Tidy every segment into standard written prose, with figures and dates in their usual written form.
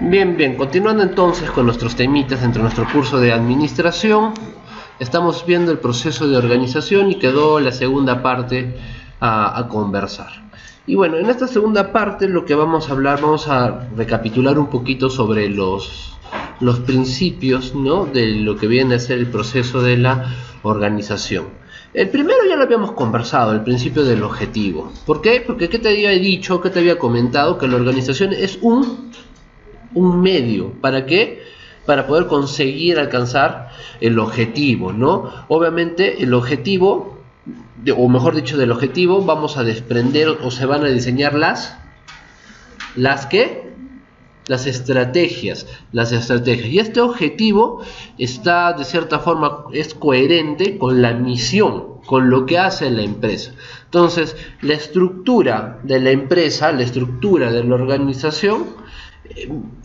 Bien, bien, continuando entonces con nuestros temitas dentro de nuestro curso de administración, estamos viendo el proceso de organización y quedó la segunda parte a conversar. Y bueno, en esta segunda parte lo que vamos a hablar, vamos a recapitular un poquito sobre los principios, ¿no?, de lo que viene a ser el proceso de la organización. El primero ya lo habíamos conversado, el principio del objetivo. ¿Por qué? Porque ¿qué te había dicho, qué te había comentado? Que la organización es un medio. ¿Para qué? Para poder conseguir alcanzar el objetivo, ¿no? Obviamente el objetivo, o mejor dicho, del objetivo vamos a desprender o se van a diseñar las estrategias. Y este objetivo está, de cierta forma, es coherente con la misión, con lo que hace la empresa. Entonces, la estructura de la empresa, la estructura de la organización,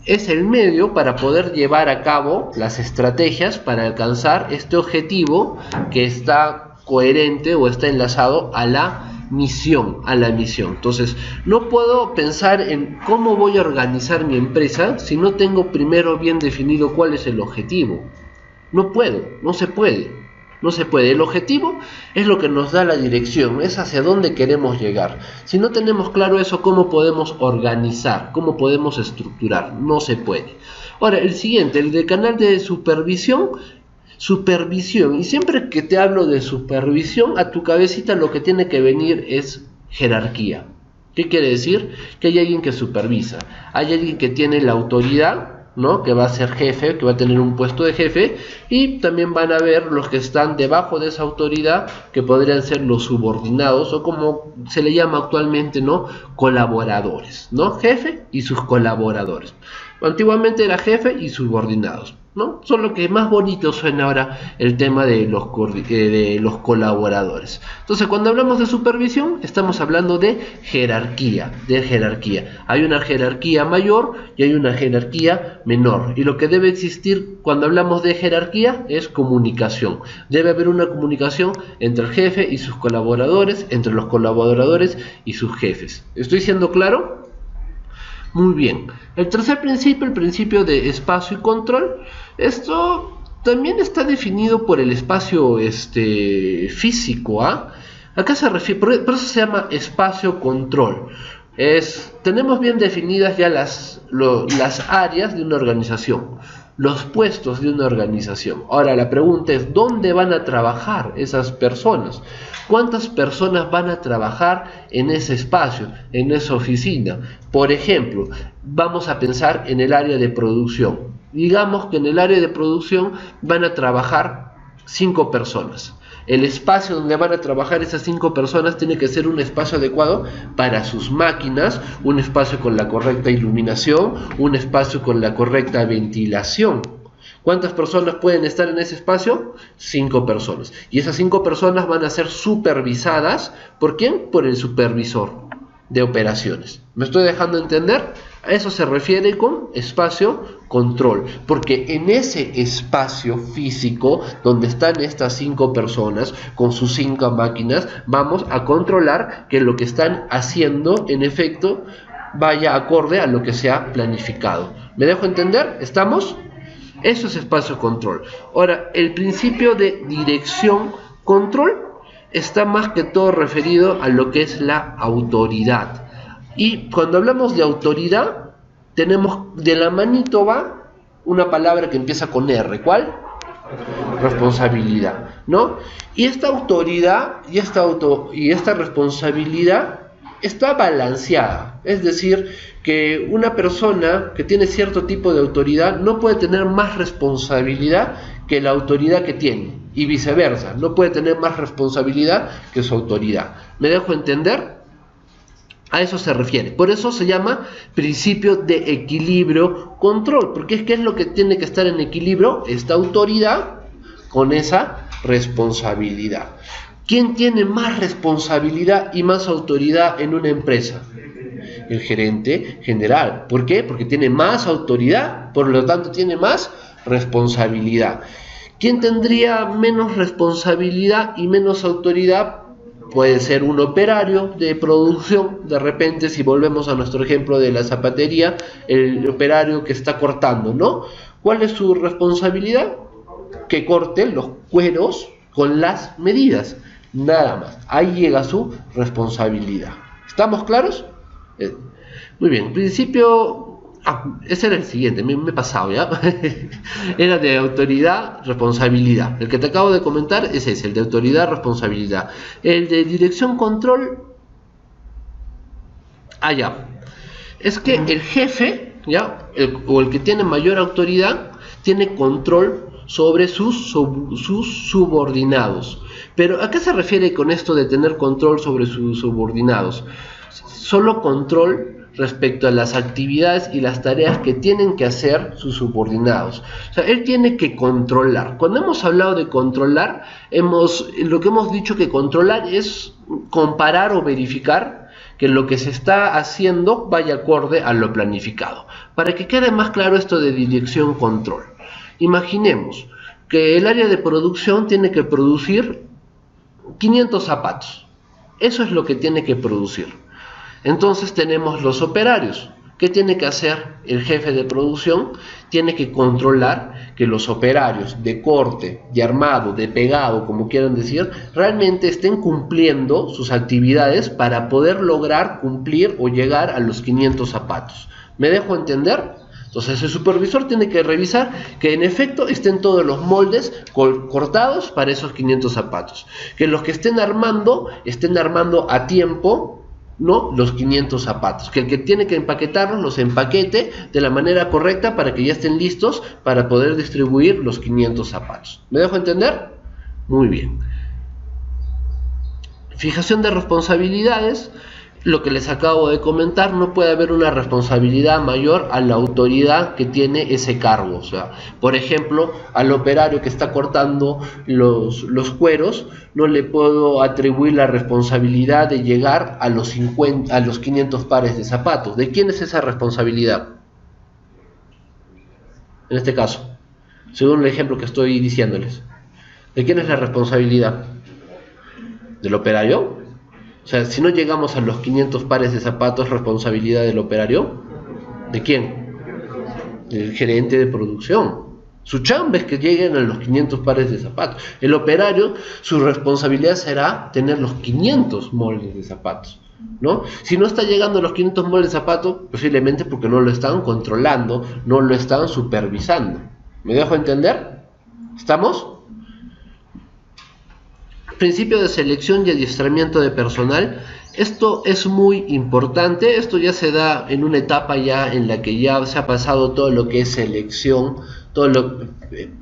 es el medio para poder llevar a cabo las estrategias para alcanzar este objetivo que está coherente o está enlazado a la misión. Entonces, no puedo pensar en cómo voy a organizar mi empresa si no tengo primero bien definido cuál es el objetivo. No se puede. El objetivo es lo que nos da la dirección, es hacia dónde queremos llegar. Si no tenemos claro eso, ¿cómo podemos organizar? ¿Cómo podemos estructurar? No se puede. Ahora, el siguiente, el de canal de supervisión. Y siempre que te hablo de supervisión, a tu cabecita lo que tiene que venir es jerarquía. ¿Qué quiere decir? Que hay alguien que supervisa, hay alguien que tiene la autoridad, ¿no?, que va a ser jefe, que va a tener un puesto de jefe, y también van a ver los que están debajo de esa autoridad, que podrían ser los subordinados, o como se le llama actualmente, ¿no?, colaboradores, ¿no? Jefe y sus colaboradores. Antiguamente era jefe y subordinados, ¿no? Solo que más bonito suena ahora el tema de los colaboradores. Entonces, cuando hablamos de supervisión, estamos hablando de jerarquía. Hay una jerarquía mayor y hay una jerarquía menor. Y lo que debe existir cuando hablamos de jerarquía es comunicación. Debe haber una comunicación entre el jefe y sus colaboradores, entre los colaboradores y sus jefes. ¿Estoy siendo claro? Muy bien. El tercer principio, el principio de espacio y control. Esto también está definido por el espacio físico, ¿ah? Acá se refiere, por eso se llama espacio control. Tenemos bien definidas ya las áreas de una organización, los puestos de una organización. Ahora la pregunta es, ¿dónde van a trabajar esas personas? ¿Cuántas personas van a trabajar en ese espacio, en esa oficina? Por ejemplo, vamos a pensar en el área de producción. Digamos que en el área de producción van a trabajar 5 personas. El espacio donde van a trabajar esas 5 personas tiene que ser un espacio adecuado para sus máquinas, un espacio con la correcta iluminación, un espacio con la correcta ventilación. ¿Cuántas personas pueden estar en ese espacio? 5 personas. Y esas 5 personas van a ser supervisadas. ¿Por quién? Por el supervisor de operaciones. ¿Me estoy dejando entender? A eso se refiere con espacio control, porque en ese espacio físico donde están estas 5 personas con sus 5 máquinas, vamos a controlar que lo que están haciendo en efecto vaya acorde a lo que se ha planificado. ¿Me dejo entender? ¿Estamos? Eso es espacio control. Ahora, el principio de dirección control está más que todo referido a lo que es la autoridad. Y cuando hablamos de autoridad, tenemos de la manito va una palabra que empieza con R. ¿Cuál? Responsabilidad, ¿no? Y esta autoridad y esta responsabilidad está balanceada. Es decir, que una persona que tiene cierto tipo de autoridad no puede tener más responsabilidad que la autoridad que tiene. Y viceversa, no puede tener más responsabilidad que su autoridad. ¿Me dejo entender? A eso se refiere. Por eso se llama principio de equilibrio control. Porque ¿qué es lo que tiene que estar en equilibrio? Esta autoridad con esa responsabilidad. ¿Quién tiene más responsabilidad y más autoridad en una empresa? El gerente general. ¿Por qué? Porque tiene más autoridad, por lo tanto tiene más responsabilidad. ¿Quién tendría menos responsabilidad y menos autoridad? Puede ser un operario de producción. De repente, si volvemos a nuestro ejemplo de la zapatería, el operario que está cortando, ¿no? ¿Cuál es su responsabilidad? Que corte los cueros con las medidas, nada más. Ahí llega su responsabilidad. ¿Estamos claros? Muy bien, principio... ese era el siguiente, me he pasado ya. Era de autoridad, responsabilidad. El que te acabo de comentar es ese, el de autoridad, responsabilidad. El de dirección, control. Ya. Es que el jefe, ¿ya? O el que tiene mayor autoridad, tiene control sobre sus subordinados. Pero ¿a qué se refiere con esto de tener control sobre sus subordinados? Solo control respecto a las actividades y las tareas que tienen que hacer sus subordinados. O sea, él tiene que controlar. Cuando hemos hablado de controlar, lo que hemos dicho que controlar es comparar o verificar que lo que se está haciendo vaya acorde a lo planificado. Para que quede más claro esto de dirección, control. Imaginemos que el área de producción tiene que producir 500 zapatos. Eso es lo que tiene que producir. Entonces tenemos los operarios. ¿Qué tiene que hacer el jefe de producción? Tiene que controlar que los operarios de corte, de armado, de pegado, como quieran decir, realmente estén cumpliendo sus actividades para poder lograr cumplir o llegar a los 500 zapatos. ¿Me dejo entender? Entonces el supervisor tiene que revisar que en efecto estén todos los moldes cortados para esos 500 zapatos. Que los que estén armando a tiempo, ¿no? Los 500 zapatos, que el que tiene que empaquetarlos los empaquete de la manera correcta para que ya estén listos para poder distribuir los 500 zapatos. ¿Me dejo entender? Muy bien. Fijación de responsabilidades. Lo que les acabo de comentar, no puede haber una responsabilidad mayor a la autoridad que tiene ese cargo. O sea, por ejemplo, al operario que está cortando los cueros, no le puedo atribuir la responsabilidad de llegar a los 500 pares de zapatos. ¿De quién es esa responsabilidad? En este caso, según el ejemplo que estoy diciéndoles. ¿De quién es la responsabilidad? ¿Del operario? O sea, si no llegamos a los 500 pares de zapatos, ¿responsabilidad del operario? ¿De quién? Del gerente de producción. Su chamba es que lleguen a los 500 pares de zapatos. El operario, su responsabilidad será tener los 500 moldes de zapatos, ¿no? Si no está llegando a los 500 moldes de zapatos, posiblemente porque no lo están controlando, no lo están supervisando. ¿Me dejo entender? ¿Estamos? Principio de selección y adiestramiento de personal. Esto es muy importante. Esto ya se da en una etapa ya en la que ya se ha pasado todo lo que es selección,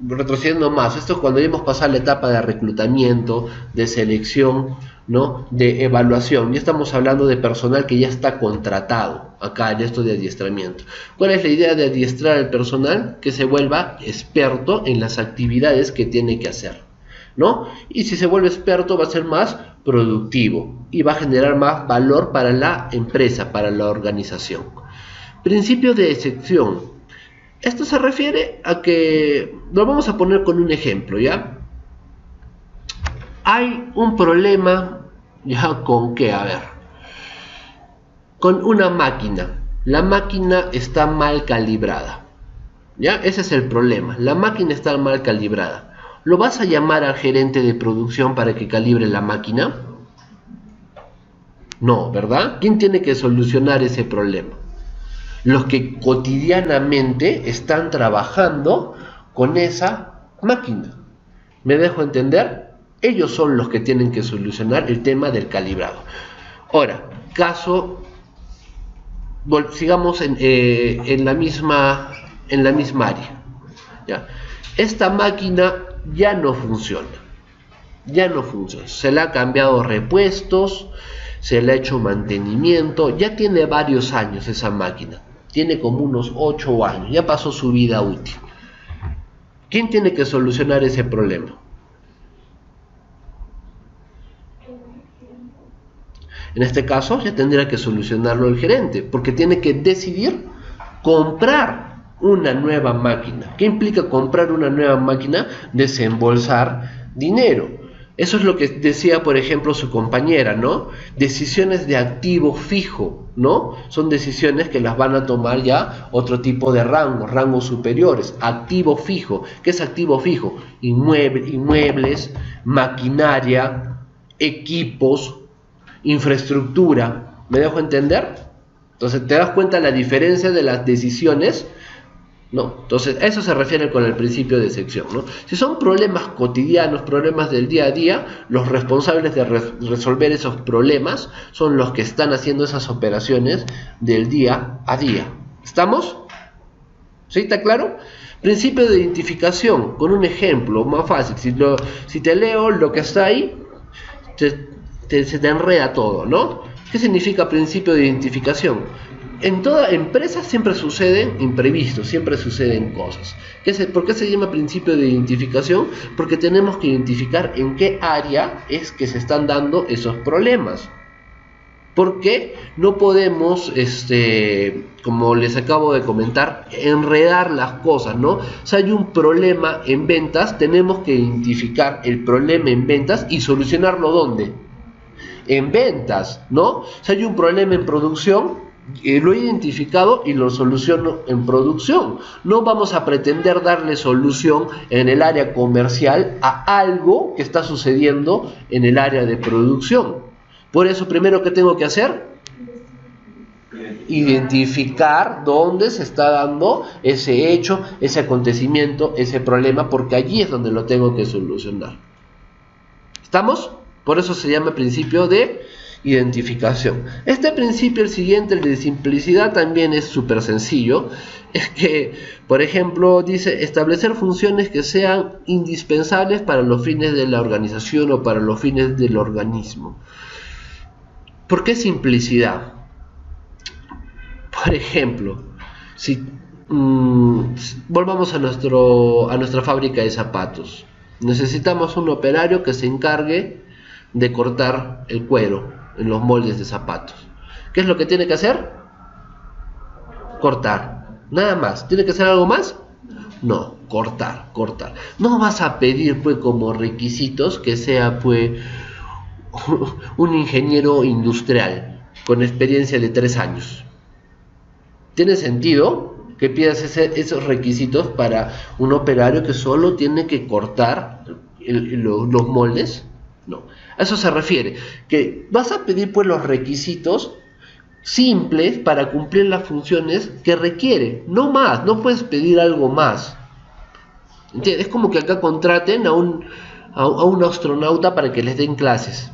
retrocediendo más. Esto es cuando ya hemos pasado la etapa de reclutamiento, de selección, ¿no? De evaluación. Ya estamos hablando de personal que ya está contratado acá en esto de adiestramiento. ¿Cuál es la idea de adiestrar al personal? Que se vuelva experto en las actividades que tiene que hacer, ¿no? Y si se vuelve experto va a ser más productivo y va a generar más valor para la empresa, para la organización. Principio de excepción. Esto se refiere a que, lo vamos a poner con un ejemplo, ¿ya? Hay un problema, ¿ya? ¿Con qué? A ver. Con una máquina. La máquina está mal calibrada, ¿ya? Ese es el problema. La máquina está mal calibrada. ¿Lo vas a llamar al gerente de producción para que calibre la máquina? No, ¿verdad? ¿Quién tiene que solucionar ese problema? Los que cotidianamente están trabajando con esa máquina. ¿Me dejo entender? Ellos son los que tienen que solucionar el tema del calibrado. Ahora, sigamos en la misma área, ¿ya? Esta máquina ya no funciona, se le ha cambiado repuestos, se le ha hecho mantenimiento, ya tiene varios años esa máquina, tiene como unos 8 años, ya pasó su vida útil. ¿Quién tiene que solucionar ese problema? En este caso ya tendría que solucionarlo el gerente, porque tiene que decidir comprar una nueva máquina. ¿Qué implica comprar una nueva máquina? Desembolsar dinero. Eso es lo que decía, por ejemplo, su compañera, ¿no? Decisiones de activo fijo, ¿no? Son decisiones que las van a tomar ya otro tipo de rangos superiores. Activo fijo. ¿Qué es activo fijo? Inmuebles, maquinaria, equipos, infraestructura. ¿Me dejo entender? Entonces, ¿te das cuenta la diferencia de las decisiones? No, entonces a eso se refiere con el principio de sección, ¿no? Si son problemas cotidianos, problemas del día a día, los responsables de resolver esos problemas son los que están haciendo esas operaciones del día a día. ¿Estamos? ¿Sí? ¿Está claro? Principio de identificación, con un ejemplo más fácil. Si te leo lo que está ahí, se te enreda todo, ¿no? ¿Qué significa principio de identificación? En toda empresa siempre suceden imprevistos, siempre suceden cosas. ¿Por qué se llama principio de identificación? Porque tenemos que identificar en qué área es que se están dando esos problemas. Porque no podemos, como les acabo de comentar, enredar las cosas, ¿no? Si hay un problema en ventas, tenemos que identificar el problema en ventas y solucionarlo ¿dónde? En ventas, ¿no? Si hay un problema en producción, lo he identificado y lo soluciono en producción. No vamos a pretender darle solución en el área comercial a algo que está sucediendo en el área de producción. Por eso, primero, ¿qué tengo que hacer? Identificar dónde se está dando ese hecho, ese acontecimiento, ese problema, porque allí es donde lo tengo que solucionar. ¿Estamos? Por eso se llama principio de identificación. Este principio, el siguiente, el de simplicidad, también es súper sencillo. Es que, por ejemplo, dice establecer funciones que sean indispensables para los fines de la organización o para los fines del organismo. ¿Por qué simplicidad? Por ejemplo, si volvamos a nuestra fábrica de zapatos. Necesitamos un operario que se encargue de cortar el cuero en los moldes de zapatos. ¿Qué es lo que tiene que hacer? Cortar. Nada más. ¿Tiene que hacer algo más? No, cortar. No vas a pedir pues como requisitos que sea pues un ingeniero industrial con experiencia de 3 años. ¿Tiene sentido que pidas esos requisitos para un operario que solo tiene que cortar los moldes? No, a eso se refiere, que vas a pedir pues los requisitos simples para cumplir las funciones que requiere, no más, no puedes pedir algo más. ¿Entiendes? Es como que acá contraten a un astronauta para que les den clases.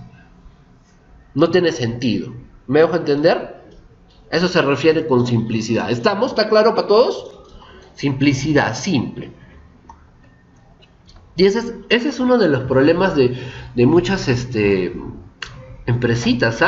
No tiene sentido. ¿Me dejo entender? A eso se refiere con simplicidad. ¿Estamos? ¿Está claro para todos? Simplicidad, simple. Y ese es uno de los problemas de muchas empresitas,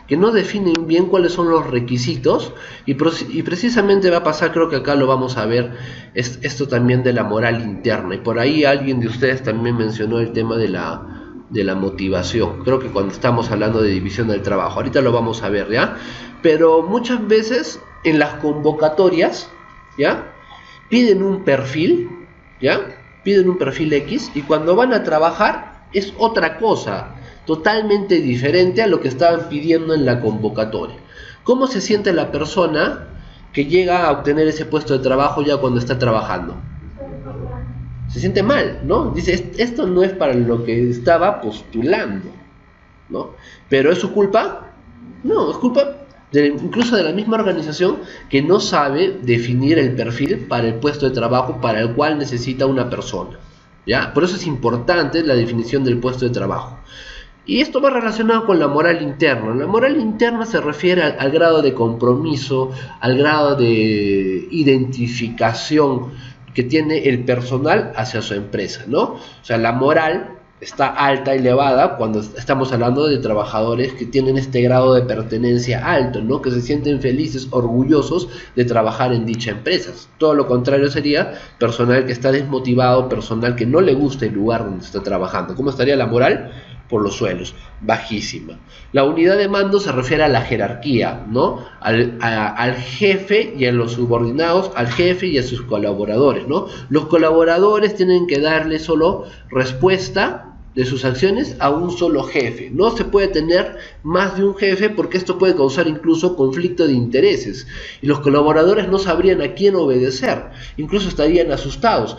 que no definen bien cuáles son los requisitos y precisamente va a pasar, creo que acá lo vamos a ver, esto también de la moral interna. Y por ahí alguien de ustedes también mencionó el tema de la motivación. Creo que cuando estamos hablando de división del trabajo, ahorita lo vamos a ver, ¿ya? Pero muchas veces en las convocatorias, ¿ya? Piden un perfil, ¿ya? Piden un perfil X y cuando van a trabajar es otra cosa, totalmente diferente a lo que estaban pidiendo en la convocatoria. ¿Cómo se siente la persona que llega a obtener ese puesto de trabajo ya cuando está trabajando? Se siente mal, ¿no? Dice, esto no es para lo que estaba postulando, ¿no? ¿Pero es su culpa? No, es culpa incluso de la misma organización que no sabe definir el perfil para el puesto de trabajo para el cual necesita una persona, ¿ya? Por eso es importante la definición del puesto de trabajo. Y esto va relacionado con la moral interna. La moral interna se refiere al grado de compromiso, al grado de identificación que tiene el personal hacia su empresa, ¿no? O sea, la moral está alta, elevada, cuando estamos hablando de trabajadores que tienen este grado de pertenencia alto, ¿no? Que se sienten felices, orgullosos de trabajar en dicha empresa. Todo lo contrario sería personal que está desmotivado, personal que no le gusta el lugar donde está trabajando. ¿Cómo estaría la moral? Por los suelos, bajísima. La unidad de mando se refiere a la jerarquía, ¿no? Al jefe y a los subordinados, al jefe y a sus colaboradores, ¿no? Los colaboradores tienen que darle solo respuesta de sus acciones a un solo jefe. No se puede tener más de un jefe porque esto puede causar incluso conflicto de intereses y los colaboradores no sabrían a quién obedecer, incluso estarían asustados.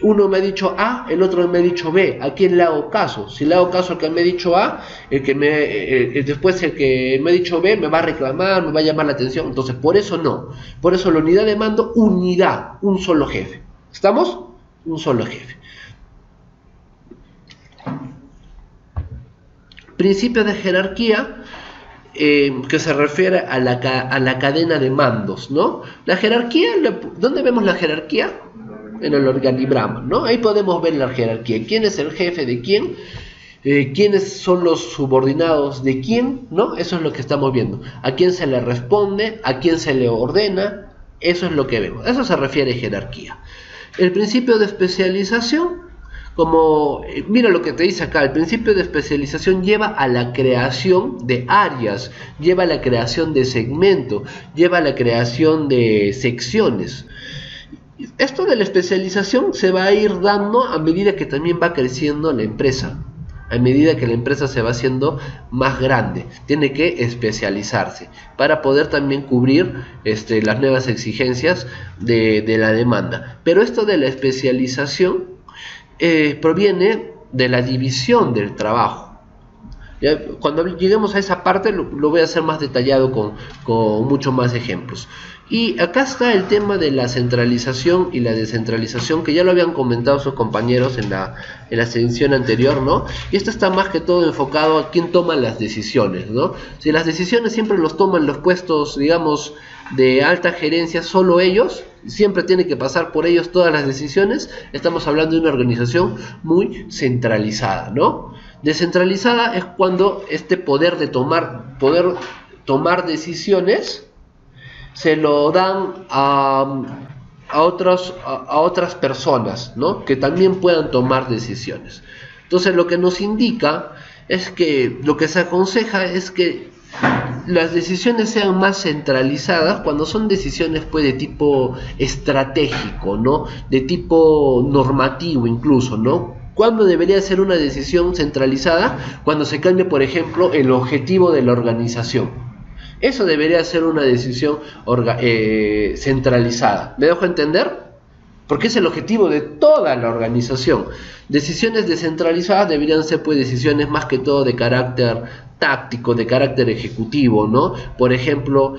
Uno me ha dicho A, el otro me ha dicho B, ¿a quién le hago caso? Si le hago caso al que me ha dicho A, después el que me ha dicho B me va a reclamar, me va a llamar la atención. Entonces por eso no, por eso la unidad de mando, unidad, un solo jefe. ¿Estamos? Un solo jefe. Principio de jerarquía, que se refiere a la cadena de mandos, ¿no? La jerarquía, ¿dónde vemos la jerarquía? En el organigrama, ¿no? Ahí podemos ver la jerarquía. ¿Quién es el jefe de quién? ¿Quiénes son los subordinados de quién? ¿No? Eso es lo que estamos viendo. ¿A quién se le responde? ¿A quién se le ordena? Eso es lo que vemos. Eso se refiere a jerarquía. El principio de especialización, mira lo que te dice acá, el principio de especialización lleva a la creación de áreas, lleva a la creación de segmentos, lleva a la creación de secciones. Esto de la especialización se va a ir dando a medida que también va creciendo la empresa, a medida que la empresa se va haciendo más grande, tiene que especializarse para poder también cubrir las nuevas exigencias de la demanda. Pero esto de la especialización proviene de la división del trabajo. ¿Ya? Cuando lleguemos a esa parte lo voy a hacer más detallado con muchos más ejemplos. Y acá está el tema de la centralización y la descentralización, que ya lo habían comentado sus compañeros en la sesión anterior, ¿no? Y esto está más que todo enfocado a quién toma las decisiones, ¿no? Si las decisiones siempre los toman los puestos, digamos, de alta gerencia, solo ellos, siempre tiene que pasar por ellos todas las decisiones, estamos hablando de una organización muy centralizada, ¿no? Descentralizada es cuando este poder tomar decisiones se lo dan a otras personas, ¿no? Que también puedan tomar decisiones. Entonces lo que nos indica es que lo que se aconseja es que las decisiones sean más centralizadas cuando son decisiones pues de tipo estratégico, ¿no? De tipo normativo incluso, ¿no? ¿Cuándo debería ser una decisión centralizada? Cuando se cambie, por ejemplo, el objetivo de la organización. Eso debería ser una decisión centralizada. ¿Me dejo entender? Porque es el objetivo de toda la organización. Decisiones descentralizadas deberían ser pues decisiones más que todo de carácter táctico, de carácter ejecutivo, ¿no? Por ejemplo,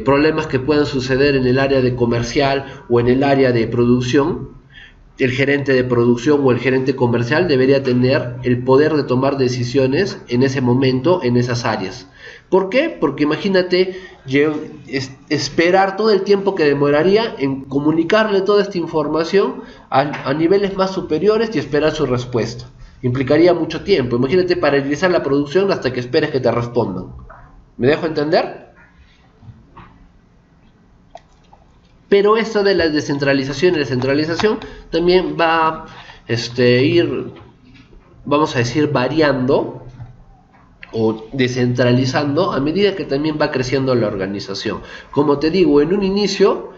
problemas que puedan suceder en el área de comercial o en el área de producción. El gerente de producción o el gerente comercial debería tener el poder de tomar decisiones en ese momento, en esas áreas. ¿Por qué? Porque imagínate esperar todo el tiempo que demoraría en comunicarle toda esta información a niveles más superiores y esperar su respuesta. Implicaría mucho tiempo. Imagínate paralizar la producción hasta que esperes que te respondan. ¿Me dejo entender? Pero esto de la descentralización y la centralización también va a ir, vamos a decir, variando o descentralizando a medida que también va creciendo la organización. Como te digo, en un inicio,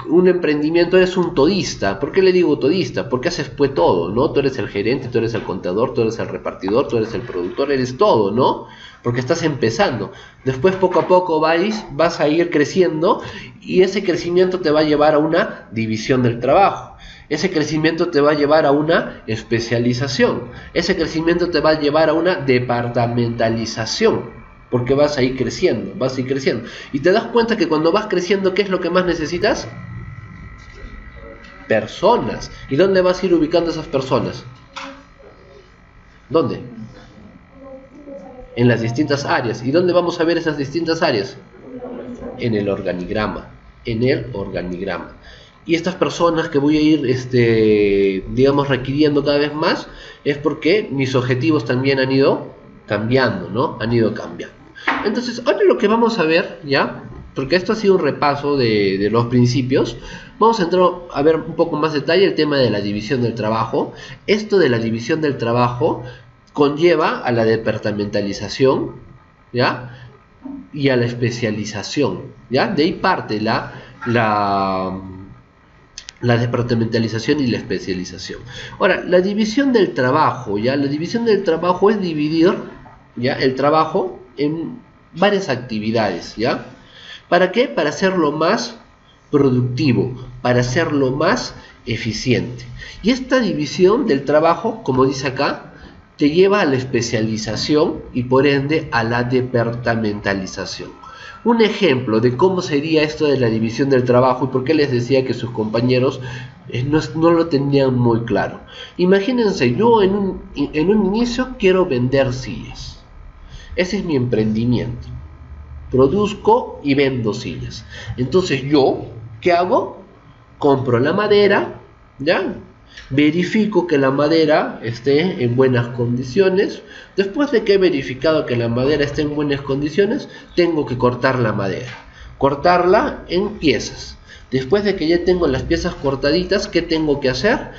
un emprendimiento es un todista. ¿Por qué le digo todista? Porque haces pues todo, ¿no? Tú eres el gerente, tú eres el contador, tú eres el repartidor, tú eres el productor, eres todo, ¿no? Porque estás empezando. Después poco a poco vas a ir creciendo y ese crecimiento te va a llevar a una división del trabajo. Ese crecimiento te va a llevar a una especialización. Ese crecimiento te va a llevar a una departamentalización. Porque vas a ir creciendo, Y te das cuenta que cuando vas creciendo, ¿qué es lo que más necesitas? Personas. ¿Y dónde vas a ir ubicando esas personas? ¿Dónde? En las distintas áreas. ¿Y dónde vamos a ver esas distintas áreas? En el organigrama. Y estas personas que voy a ir, digamos, requiriendo cada vez más, es porque mis objetivos también han ido cambiando, ¿no? Entonces, ahora lo que vamos a ver, ¿ya? Porque esto ha sido un repaso de los principios, vamos a entrar a ver un poco más detalle el tema de la división del trabajo. Esto de la división del trabajo conlleva a la departamentalización, ¿ya? Y a la especialización, ¿ya? De ahí parte la departamentalización y la especialización. Ahora, la división del trabajo, ¿ya? La división del trabajo es dividir, ¿ya?, el trabajo en varias actividades, ¿ya? ¿Para qué? Para hacerlo más productivo, para hacerlo más eficiente. Y esta división del trabajo, como dice acá, te lleva a la especialización y por ende a la departamentalización. Un ejemplo de cómo sería esto de la división del trabajo y por qué les decía que sus compañeros no lo tenían muy claro. Imagínense, yo en un inicio quiero vender sillas. Ese es mi emprendimiento. Produzco y vendo sillas. Entonces yo, ¿qué hago? Compro la madera, ¿ya? Verifico que la madera esté en buenas condiciones. Después de que he verificado que la madera esté en buenas condiciones, tengo que cortar la madera, cortarla en piezas. Después de que ya tengo las piezas cortaditas, ¿qué tengo que hacer?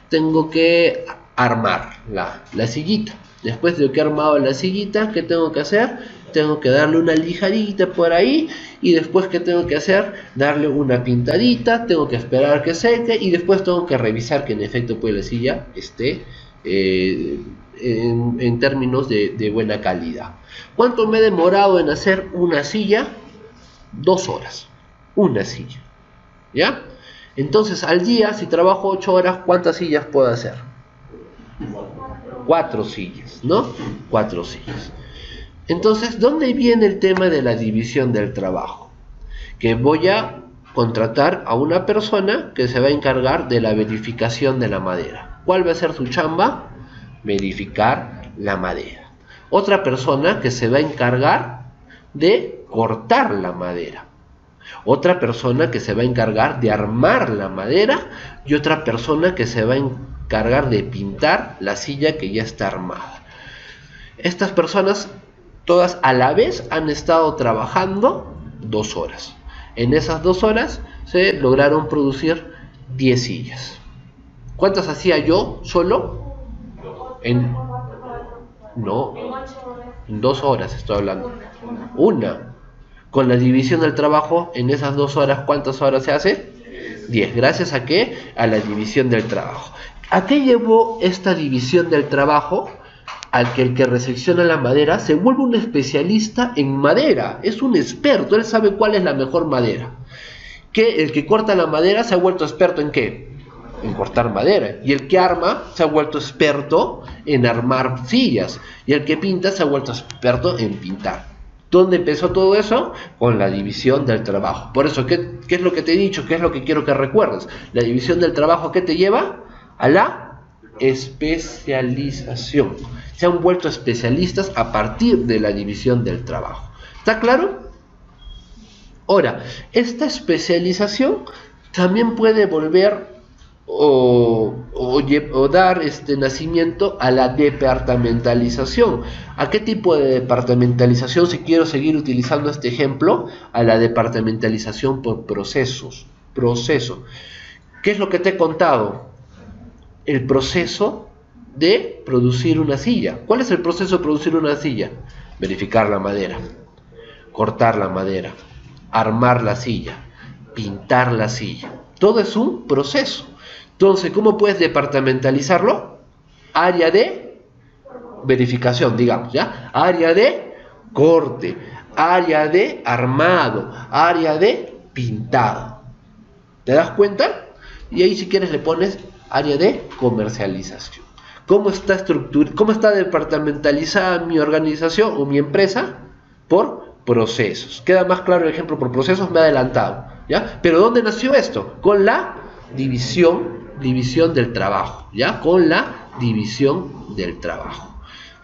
Tengo que armar la sillita. Después de que he armado la sillita, ¿qué tengo que hacer? Tengo que darle una lijadita por ahí, y después ¿qué tengo que hacer? Darle una pintadita, tengo que esperar que seque y después tengo que revisar que en efecto pues la silla esté en términos de buena calidad. ¿Cuánto me he demorado en hacer una silla? 2 horas, una silla, ¿ya? Entonces al día, si trabajo 8 horas, ¿cuántas sillas puedo hacer? 4 sillas, ¿no? 4 sillas. Entonces, ¿dónde viene el tema de la división del trabajo? Que voy a contratar a una persona que se va a encargar de la verificación de la madera. ¿Cuál va a ser su chamba? Verificar la madera. Otra persona que se va a encargar de cortar la madera. Otra persona que se va a encargar de armar la madera. Y otra persona que se va a encargar de pintar la silla que ya está armada. Estas personas todas a la vez han estado trabajando 2 horas. En esas 2 horas se lograron producir 10 sillas. ¿Cuántas hacía yo solo? En 2 horas estoy hablando. Una. Con la división del trabajo, en esas 2 horas, ¿cuántas horas se hace? 10. ¿Gracias a qué? A la división del trabajo. ¿A qué llevó esta división del trabajo? Al que el que resecciona la madera se vuelve un especialista en madera, es un experto, él sabe cuál es la mejor madera. Que el que corta la madera se ha vuelto experto ¿en qué? En cortar madera. Y el que arma se ha vuelto experto en armar sillas. Y el que pinta se ha vuelto experto en pintar. ¿Dónde empezó todo eso? Con la división del trabajo. Por eso, ¿qué es lo que te he dicho? ¿Qué es lo que quiero que recuerdes? La división del trabajo, ¿qué te lleva? A la especialización. Se han vuelto especialistas a partir de la división del trabajo. ¿Está claro? Ahora, esta especialización también puede volver o dar nacimiento a la departamentalización. ¿A qué tipo de departamentalización, si quiero seguir utilizando este ejemplo? A la departamentalización por procesos. Proceso. ¿Qué es lo que te he contado? El proceso de producir una silla. ¿Cuál es el proceso de producir una silla? Verificar la madera, cortar la madera, armar la silla, pintar la silla. Todo es un proceso. Entonces, ¿cómo puedes departamentalizarlo? Área de verificación, digamos, ¿ya? Área de corte, área de armado, área de pintado. ¿Te das cuenta? Y ahí si quieres le pones área de comercialización. ¿Cómo está departamentalizada mi organización o mi empresa? Por procesos. ¿Queda más claro el ejemplo por procesos? Me he adelantado, ¿ya? Pero ¿dónde nació esto? Con la división del trabajo, ¿ya? Con la división del trabajo.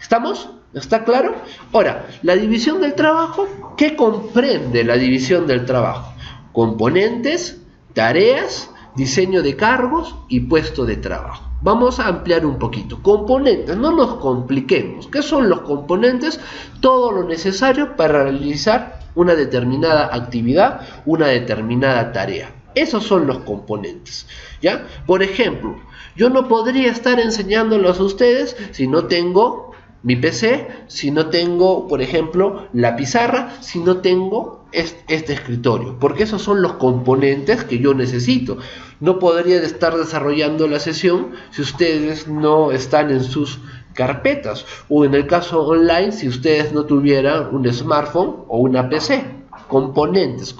¿Estamos? ¿Está claro? Ahora, la división del trabajo, ¿qué comprende la división del trabajo? Componentes, tareas, diseño de cargos y puesto de trabajo. Vamos a ampliar un poquito. Componentes, no nos compliquemos. ¿Qué son los componentes? Todo lo necesario para realizar una determinada actividad, una determinada tarea. Esos son los componentes, ¿ya? Por ejemplo, yo no podría estar enseñándolos a ustedes si no tengo mi PC, si no tengo, por ejemplo, la pizarra, si no tengo este escritorio? Porque esos son los componentes que yo necesito. No podría estar desarrollando la sesión si ustedes no están en sus carpetas, o en el caso online, si ustedes no tuvieran un smartphone o una PC. Componentes.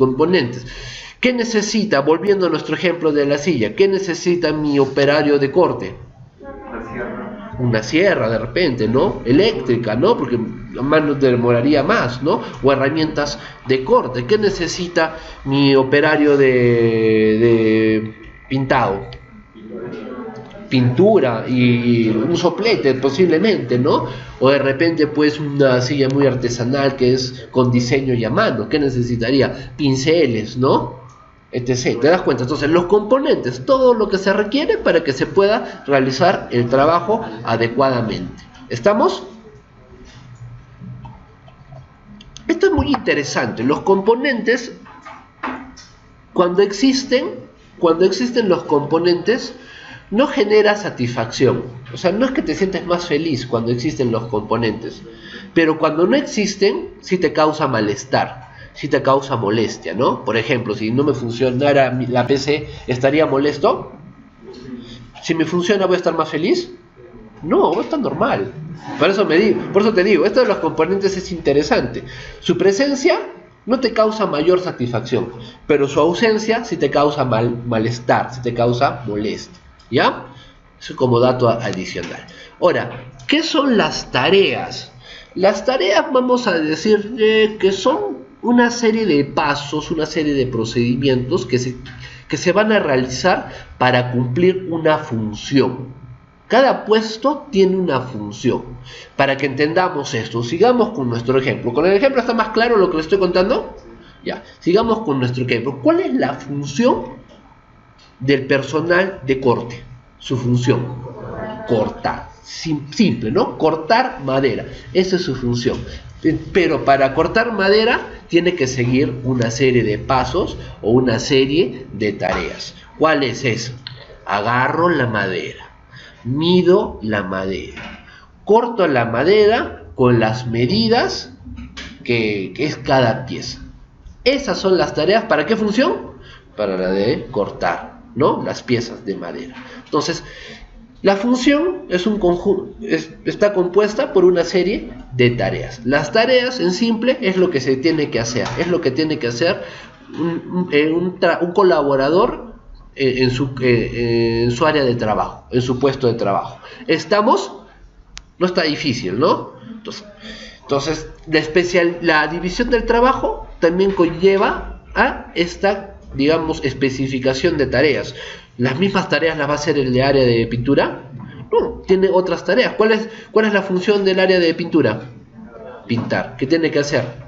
¿Qué necesita? Volviendo a nuestro ejemplo de la silla, ¿qué necesita mi operario de corte? Una sierra de repente, ¿no? Eléctrica, ¿no? Porque a mano demoraría más, ¿no? O herramientas de corte. ¿Qué necesita mi operario de pintado? Pintura y un soplete posiblemente, ¿no? O de repente pues una silla muy artesanal que es con diseño y a mano. ¿Qué necesitaría? Pinceles, ¿no? Etc. ¿Te das cuenta? Entonces los componentes, todo lo que se requiere para que se pueda realizar el trabajo adecuadamente. ¿Estamos? Esto es muy interesante. Los componentes, cuando existen los componentes, no genera satisfacción. O sea, no es que te sientes más feliz cuando existen los componentes, pero cuando no existen, sí te causa malestar. Si te causa molestia, ¿no? Por ejemplo, si no me funcionara la PC, ¿estaría molesto? Si me funciona, ¿voy a estar más feliz? No, voy a estar normal. Por eso te digo, esto de los componentes es interesante. Su presencia no te causa mayor satisfacción, pero su ausencia sí te causa malestar, sí te causa molestia, ¿ya? Eso como dato adicional. Ahora, ¿qué son las tareas? Las tareas vamos a decir que son una serie de pasos, una serie de procedimientos que se van a realizar para cumplir una función. Cada puesto tiene una función. Para que entendamos esto, sigamos con nuestro ejemplo. ¿Con el ejemplo está más claro lo que les estoy contando? Ya, sigamos con nuestro ejemplo. ¿Cuál es la función del personal de corte? Su función: cortar. Simple, ¿no? Cortar madera. Esa es su función. Pero para cortar madera tiene que seguir una serie de pasos o una serie de tareas. ¿Cuál es eso? Agarro la madera, mido la madera, corto la madera con las medidas que es cada pieza. Esas son las tareas. ¿Para qué función? Para la de cortar, ¿no? Las piezas de madera. Entonces, la función es un conjunto, está compuesta por una serie de tareas. Las tareas, en simple, es lo que se tiene que hacer. Es lo que tiene que hacer un colaborador en su área de trabajo, en su puesto de trabajo. ¿Estamos? No está difícil, ¿no? Entonces la división del trabajo también conlleva a esta, digamos, especificación de tareas. ¿Las mismas tareas las va a hacer el de área de pintura? No, tiene otras tareas. ¿Cuál es la función del área de pintura? Pintar. ¿Qué tiene que hacer?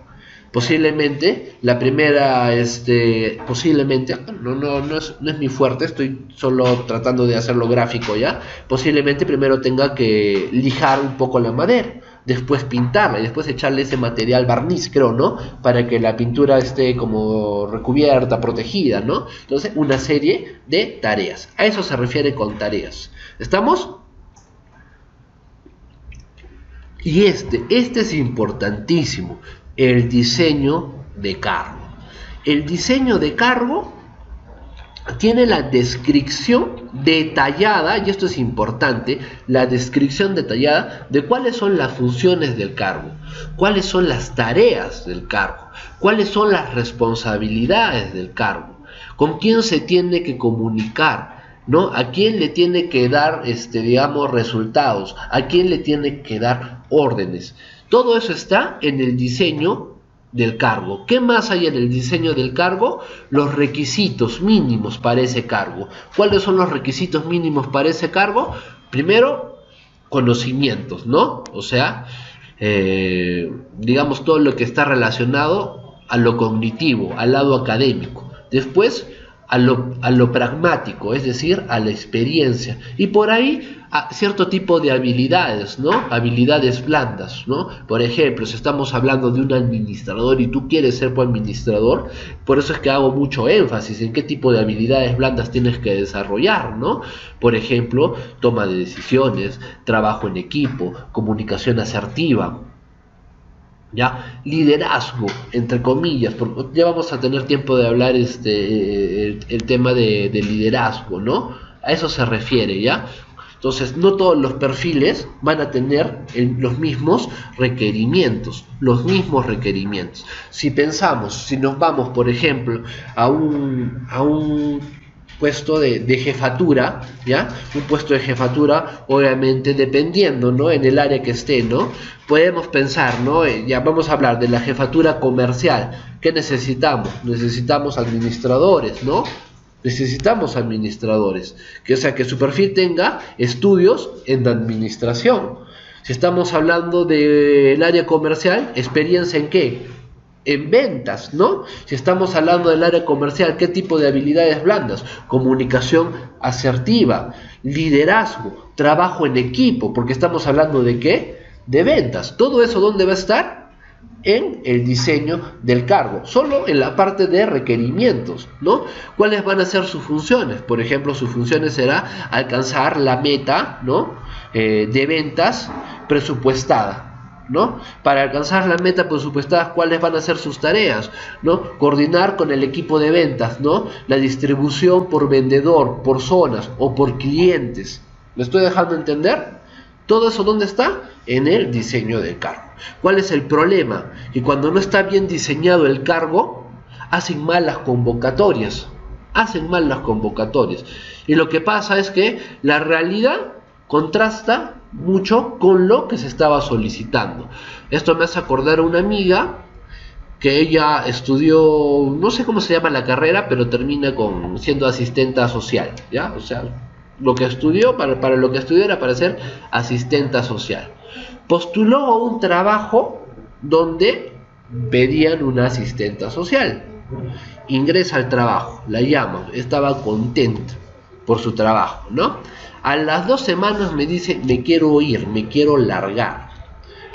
Posiblemente, la primera, posiblemente, no es mi fuerte, estoy solo tratando de hacerlo gráfico ya. Posiblemente primero tenga que lijar un poco la madera, después pintarla y después echarle ese material barniz, creo, ¿no? Para que la pintura esté como recubierta, protegida, ¿no? Entonces, una serie de tareas. A eso se refiere con tareas. ¿Estamos? Y este es importantísimo, el diseño de cargo. El diseño de cargo tiene la descripción detallada, y esto es importante, la descripción detallada de cuáles son las funciones del cargo, cuáles son las tareas del cargo, cuáles son las responsabilidades del cargo, con quién se tiene que comunicar, ¿no? A quién le tiene que dar, digamos, resultados, a quién le tiene que dar órdenes. Todo eso está en el diseño del cargo. ¿Qué más hay en el diseño del cargo? Los requisitos mínimos para ese cargo. ¿Cuáles son los requisitos mínimos para ese cargo? Primero, conocimientos, ¿no? O sea, digamos, todo lo que está relacionado a lo cognitivo, al lado académico. Después, a lo pragmático, es decir, a la experiencia. Y por ahí a cierto tipo de habilidades, ¿no? Habilidades blandas, ¿no? Por ejemplo, si estamos hablando de un administrador y tú quieres ser buen administrador, por eso es que hago mucho énfasis en qué tipo de habilidades blandas tienes que desarrollar, ¿no? Por ejemplo, toma de decisiones, trabajo en equipo, comunicación asertiva, ¿ya? Liderazgo, entre comillas, porque ya vamos a tener tiempo de hablar el tema de liderazgo, ¿no? A eso se refiere, ¿ya? Entonces, no todos los perfiles van a tener los mismos requerimientos, Si pensamos, si nos vamos, por ejemplo, a un puesto de jefatura, ¿ya? Un puesto de jefatura, obviamente, dependiendo, ¿no? En el área que esté, ¿no? Podemos pensar, ¿no? Ya vamos a hablar de la jefatura comercial. ¿Qué necesitamos? Necesitamos administradores, ¿no? Necesitamos administradores, o sea, que su perfil tenga estudios en administración. Si estamos hablando del área comercial, ¿experiencia en qué? En ventas, ¿no? Si estamos hablando del área comercial, ¿qué tipo de habilidades blandas? Comunicación asertiva, liderazgo, trabajo en equipo, porque estamos hablando de ¿qué? De ventas. ¿Todo eso dónde va a estar? En el diseño del cargo, solo en la parte de requerimientos, ¿no? ¿Cuáles van a ser sus funciones? Por ejemplo, sus funciones será alcanzar la meta, ¿no? De ventas presupuestada, ¿no? Para alcanzar la meta presupuestada, ¿cuáles van a ser sus tareas? ¿No? Coordinar con el equipo de ventas, ¿no? La distribución por vendedor, por zonas o por clientes. ¿Me estoy dejando entender? ¿Todo eso dónde está? En el diseño del cargo. ¿Cuál es el problema? Que cuando no está bien diseñado el cargo, hacen mal las convocatorias. Y lo que pasa es que la realidad contrasta mucho con lo que se estaba solicitando. Esto me hace acordar a una amiga que ella estudió, no sé cómo se llama la carrera, pero termina siendo asistenta social, ¿ya? O sea, lo que estudió, para lo que estudió era para ser asistenta social. Postuló a un trabajo donde pedían una asistenta social. Ingresa al trabajo, la llaman, estaba contenta por su trabajo, ¿no? A las 2 semanas me dice, me quiero ir, me quiero largar.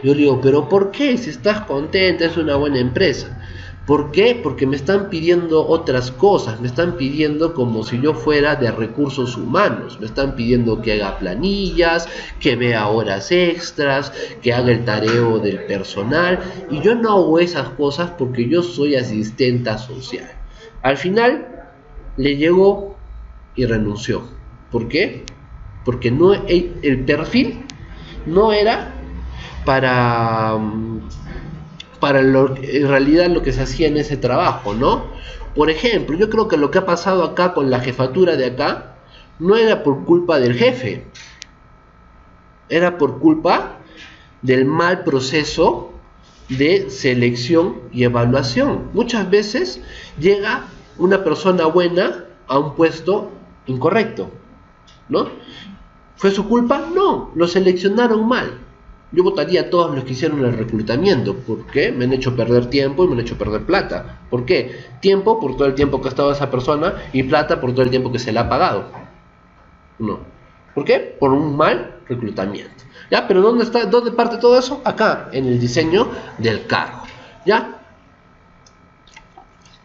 Yo le digo, ¿pero por qué? Si estás contenta, es una buena empresa. ¿Por qué? Porque me están pidiendo otras cosas, me están pidiendo como si yo fuera de recursos humanos, me están pidiendo que haga planillas, que vea horas extras, que haga el tareo del personal, y yo no hago esas cosas porque yo soy asistenta social. Al final le llegó y renunció. ¿Por qué? Porque el perfil no era en realidad lo que se hacía en ese trabajo, ¿no? Por ejemplo, yo creo que lo que ha pasado acá con la jefatura de acá no era por culpa del jefe, era por culpa del mal proceso de selección y evaluación. Muchas veces llega una persona buena a un puesto incorrecto, ¿no? ¿Fue su culpa? No, lo seleccionaron mal. Yo votaría a todos los que hicieron el reclutamiento, porque me han hecho perder tiempo y me han hecho perder plata. ¿Por qué? Tiempo por todo el tiempo que ha estado esa persona y plata por todo el tiempo que se le ha pagado. No. ¿Por qué? Por un mal reclutamiento. ¿Ya? Pero ¿dónde parte todo eso? Acá, en el diseño del cargo. ¿Ya?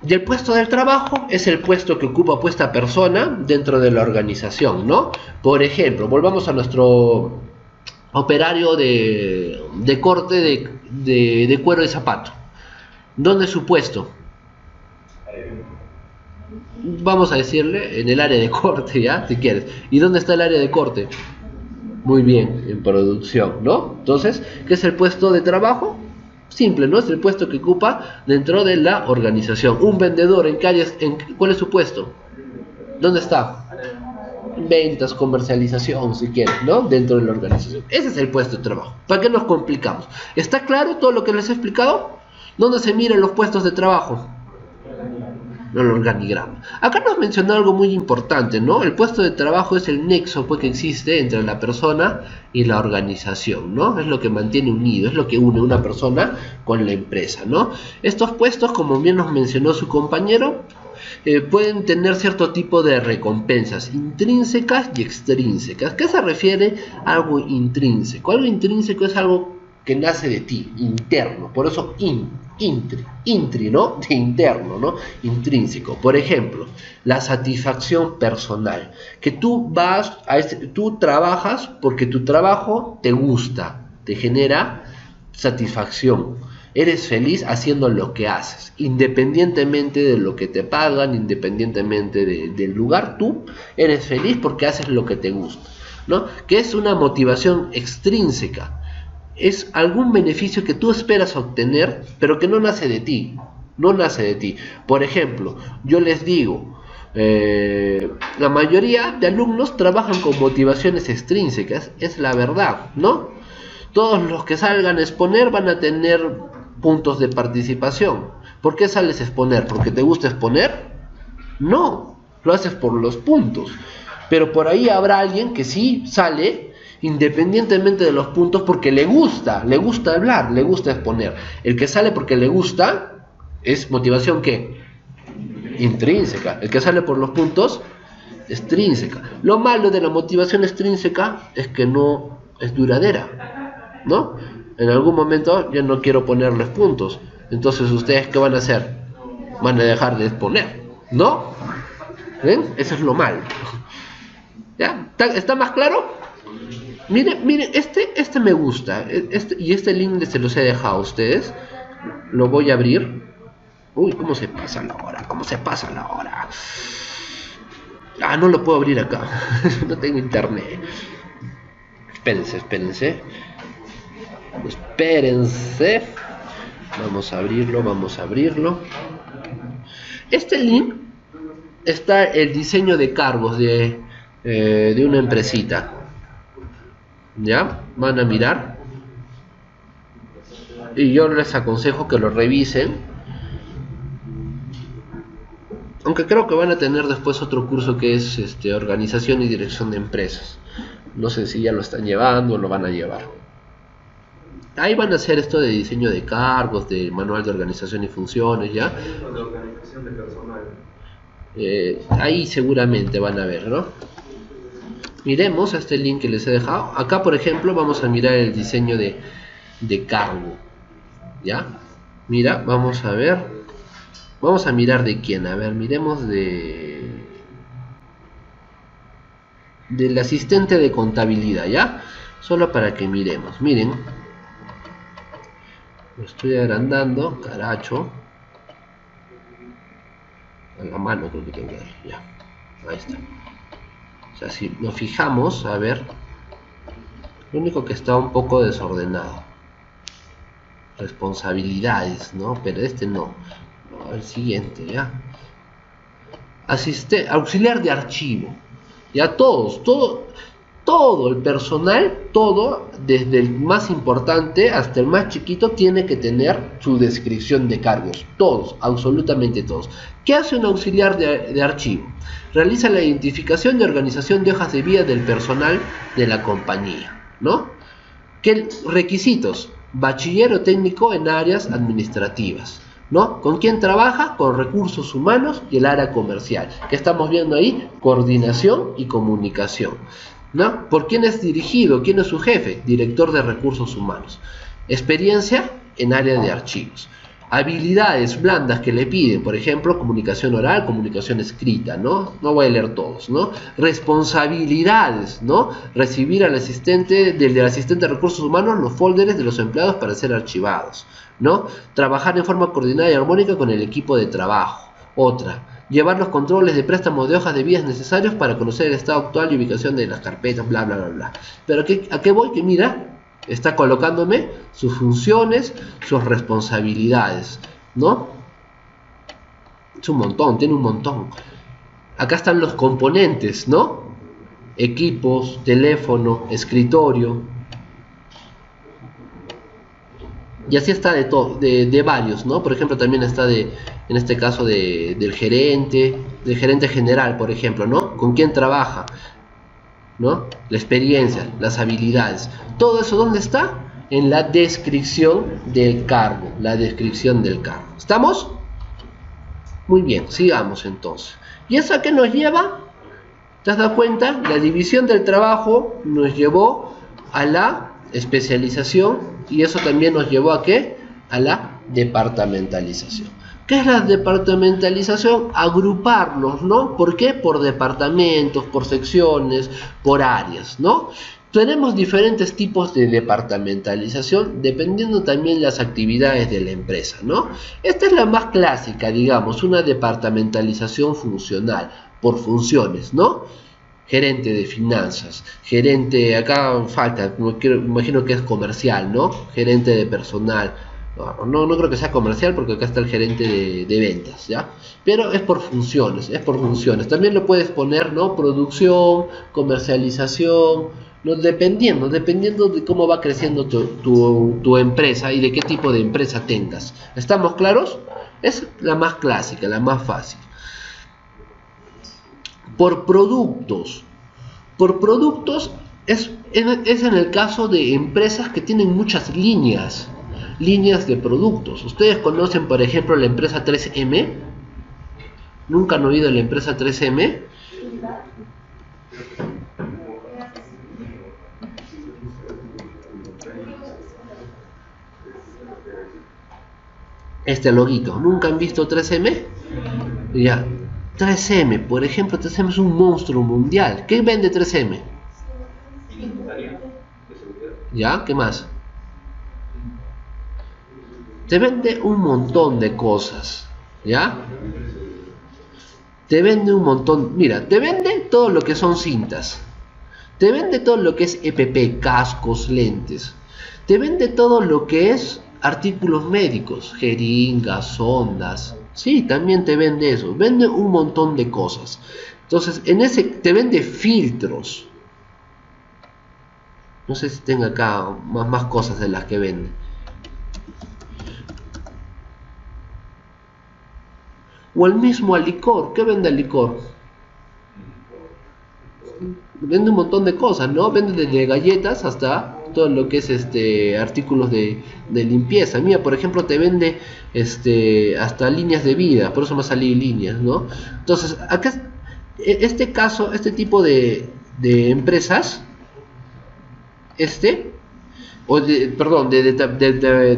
Y el puesto del trabajo es el puesto que ocupa esta persona dentro de la organización, ¿no? Por ejemplo, volvamos a nuestro operario de corte de cuero de zapato. ¿Dónde es su puesto? Vamos a decirle en el área de corte, ¿ya? Si quieres. ¿Y dónde está el área de corte? Muy bien, en producción, ¿no? Entonces, ¿qué es el puesto de trabajo? Simple, ¿no? Es el puesto que ocupa dentro de la organización. Un vendedor, ¿cuál es su puesto? ¿Dónde está? Ventas, comercialización, si quieres, ¿no? Dentro de la organización. Ese es el puesto de trabajo. ¿Para qué nos complicamos? ¿Está claro todo lo que les he explicado? ¿Dónde se miran los puestos de trabajo? el organigrama. Acá nos mencionó algo muy importante, ¿no? El puesto de trabajo es el nexo pues, que existe entre la persona y la organización, ¿no? Es lo que mantiene unido, es lo que une una persona con la empresa, ¿no? Estos puestos, como bien nos mencionó su compañero, pueden tener cierto tipo de recompensas intrínsecas y extrínsecas. ¿Qué se refiere a algo intrínseco? Algo intrínseco es algo que nace de ti, interno, por eso intri, ¿no? De interno, ¿no? Intrínseco. Por ejemplo, la satisfacción personal, que tú tú trabajas porque tu trabajo te gusta, te genera satisfacción. Eres feliz haciendo lo que haces, independientemente de lo que te pagan, independientemente del lugar, tú eres feliz porque haces lo que te gusta, ¿no? Que es una motivación extrínseca. Es algún beneficio que tú esperas obtener, pero que no nace de ti, no nace de ti. Por ejemplo, yo les digo, la mayoría de alumnos trabajan con motivaciones extrínsecas, es la verdad, ¿no? Todos los que salgan a exponer van a tener puntos de participación. ¿Por qué sales a exponer? ¿Porque te gusta exponer? No, lo haces por los puntos. Pero por ahí habrá alguien que sí sale independientemente de los puntos porque le gusta hablar, le gusta exponer. El que sale porque le gusta es motivación ¿qué? Intrínseca. El que sale por los puntos, extrínseca. Lo malo de la motivación extrínseca es que no es duradera, ¿no? En algún momento yo no quiero ponerles puntos. Entonces ustedes ¿qué van a hacer? Van a dejar de exponer, ¿no? ¿Ven? Eso es lo malo. ¿Ya? ¿Está más claro? Miren, este me gusta. Y este link se los he dejado a ustedes. Lo voy a abrir. Uy, ¿cómo se pasa la hora? ¿Cómo se pasa la hora? Ah, no lo puedo abrir acá. No tengo internet. Espérense. Vamos a abrirlo. Este link está el diseño de cargos de una empresita. ¿Ya? Van a mirar. Y yo les aconsejo que lo revisen. Aunque creo que van a tener después otro curso que es organización y dirección de empresas. No sé si ya lo están llevando o lo van a llevar. Ahí van a hacer esto de diseño de cargos, de manual de organización y funciones, ¿ya? De organización de personal. Ahí seguramente van a ver, ¿no? Miremos este link que les he dejado. Acá, por ejemplo, vamos a mirar el diseño de cargo, ¿ya? Mira, vamos a ver. Vamos a mirar de quién. A ver, miremos del asistente de contabilidad, ¿ya? Solo para que miremos. Miren. Lo estoy agrandando, caracho. A la mano creo que tengo que dar, ya. Ahí está. O sea, si nos fijamos, a ver. Lo único que está un poco desordenado. Responsabilidades, ¿no? Pero no. No, el siguiente, ¿ya? Auxiliar de archivo. Ya todo el personal, todo, desde el más importante hasta el más chiquito, tiene que tener su descripción de cargos. Todos, absolutamente todos. ¿Qué hace un auxiliar de archivo? Realiza la identificación y organización de hojas de vida del personal de la compañía, ¿no? ¿Qué requisitos? Bachiller o técnico en áreas administrativas, ¿no? ¿Con quién trabaja? Con recursos humanos y el área comercial. ¿Qué estamos viendo ahí? Coordinación y comunicación, ¿no? ¿Por quién es dirigido? ¿Quién es su jefe? Director de recursos humanos. Experiencia en área de archivos. Habilidades blandas que le piden, por ejemplo, comunicación oral, comunicación escrita, ¿no? No voy a leer todos, ¿no? Responsabilidades, ¿no? Recibir del asistente de recursos humanos los folders de los empleados para ser archivados, ¿no? Trabajar en forma coordinada y armónica con el equipo de trabajo. Otra, llevar los controles de préstamos de hojas de vidas necesarios para conocer el estado actual y ubicación de las carpetas, bla, bla, bla, bla. Pero ¿a qué voy? Que mira, está colocándome sus funciones, sus responsabilidades, ¿no? Es un montón, tiene un montón. Acá están los componentes, ¿no? Equipos, teléfono, escritorio. Y así está de varios, ¿no? Por ejemplo, también está de en este caso del gerente general, por ejemplo, ¿no? ¿Con quién trabaja? ¿No? La experiencia, las habilidades. Todo eso, ¿dónde está? En la descripción del cargo. La descripción del cargo. ¿Estamos? Muy bien, sigamos entonces. ¿Y eso a qué nos lleva? ¿Te has dado cuenta? La división del trabajo nos llevó a la especialización y eso también nos llevó a ¿qué? A la departamentalización. ¿Qué es la departamentalización? Agruparlos, ¿no? ¿Por qué? Por departamentos, por secciones, por áreas, ¿no? Tenemos diferentes tipos de departamentalización dependiendo también de las actividades de la empresa, ¿no? Esta es la más clásica, digamos, una departamentalización funcional, por funciones, ¿no? Gerente de finanzas, gerente, acá falta, imagino que es comercial, ¿no? Gerente de personal. No creo que sea comercial porque acá está el gerente de ventas, ¿ya? Pero es por funciones, es por funciones. También lo puedes poner, ¿no? Producción, comercialización, ¿no? Dependiendo de cómo va creciendo tu empresa y de qué tipo de empresa tengas. ¿Estamos claros? Es la más clásica, la más fácil. Por productos. Por productos es en el caso de empresas que tienen muchas líneas de productos. ¿Ustedes conocen, por ejemplo, la empresa 3M? ¿Nunca han oído de la empresa 3M? Este loguito, ¿nunca han visto 3M? Ya, 3M, por ejemplo, 3M es un monstruo mundial. ¿Qué vende 3M? ¿Ya? ¿Qué más? Te vende un montón de cosas, ¿ya? Te vende un montón, mira, te vende todo lo que son cintas, te vende todo lo que es EPP, cascos, lentes, te vende todo lo que es artículos médicos, jeringas, sondas, sí, también te vende eso, vende un montón de cosas. Entonces, en ese te vende filtros, no sé si tenga acá más cosas de las que vende. O el mismo al licor. ¿Qué vende el licor? Vende un montón de cosas, ¿no? Vende desde galletas hasta todo lo que es artículos de limpieza. Mira, por ejemplo, te vende hasta líneas de vida, por eso me ha salido líneas, ¿no? Entonces, acá este tipo de empresas, de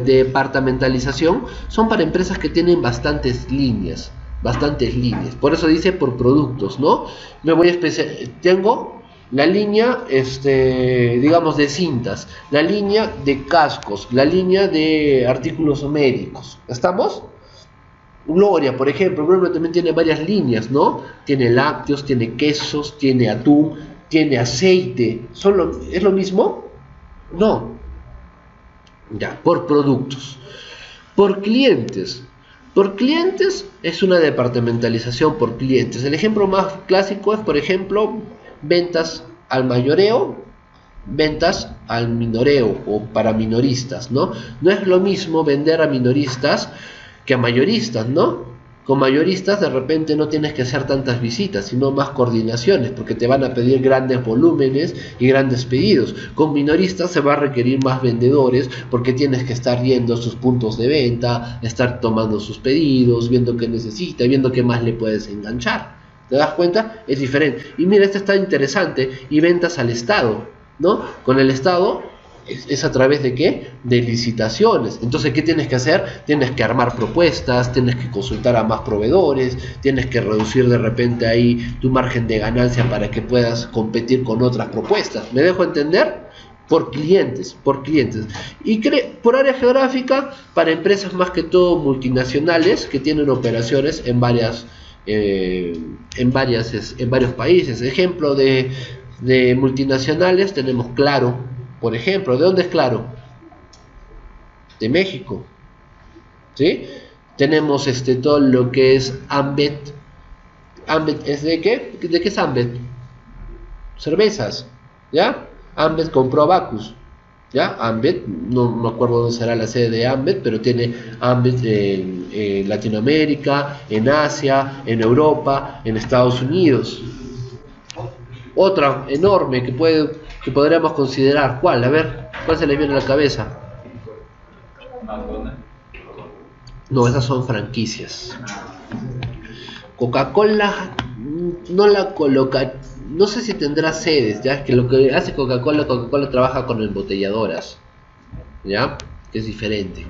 departamentalización, son para empresas que tienen bastantes líneas. Por eso dice por productos, ¿no? Me voy a tengo la línea, digamos, de cintas, la línea de cascos, la línea de artículos médicos. ¿Estamos? Gloria, por ejemplo, también tiene varias líneas, ¿no? Tiene lácteos, tiene quesos, tiene atún, tiene aceite. ¿Es lo mismo? No. Ya, por productos. Por clientes. Por clientes es una departamentalización por clientes. El ejemplo más clásico es, por ejemplo, ventas al mayoreo, ventas al minoreo o para minoristas, ¿no? No es lo mismo vender a minoristas que a mayoristas, ¿no? Con mayoristas de repente no tienes que hacer tantas visitas, sino más coordinaciones, porque te van a pedir grandes volúmenes y grandes pedidos. Con minoristas se va a requerir más vendedores, porque tienes que estar yendo a sus puntos de venta, estar tomando sus pedidos, viendo qué necesita, viendo qué más le puedes enganchar. ¿Te das cuenta? Es diferente. Y mira, este está interesante. Y ventas al Estado, ¿no? Con el Estado es a través de ¿qué? De licitaciones. Entonces, ¿qué tienes que hacer? Tienes que armar propuestas, tienes que consultar a más proveedores, tienes que reducir de repente ahí tu margen de ganancia para que puedas competir con otras propuestas. ¿Me dejo entender? Por clientes. Y por área geográfica, para empresas más que todo multinacionales que tienen operaciones en varios países. Ejemplo de multinacionales tenemos Claro. Por ejemplo, ¿de dónde es Claro? De México, ¿sí? Tenemos todo lo que es Ambet. ¿Ambet es de qué? ¿De qué es Ambet? Cervezas, ¿ya? Ambet compró Abacus, ¿Ya? Ambet, no me acuerdo dónde será la sede de Ambet, pero tiene Ambet en Latinoamérica, en Asia, en Europa, en Estados Unidos. Otra enorme que podríamos considerar, ¿cuál? A ver, ¿cuál se le viene a la cabeza? No, esas son franquicias. Coca-Cola no la coloca, no sé si tendrá sedes, ya que lo que hace Coca-Cola trabaja con embotelladoras, ya, que es diferente,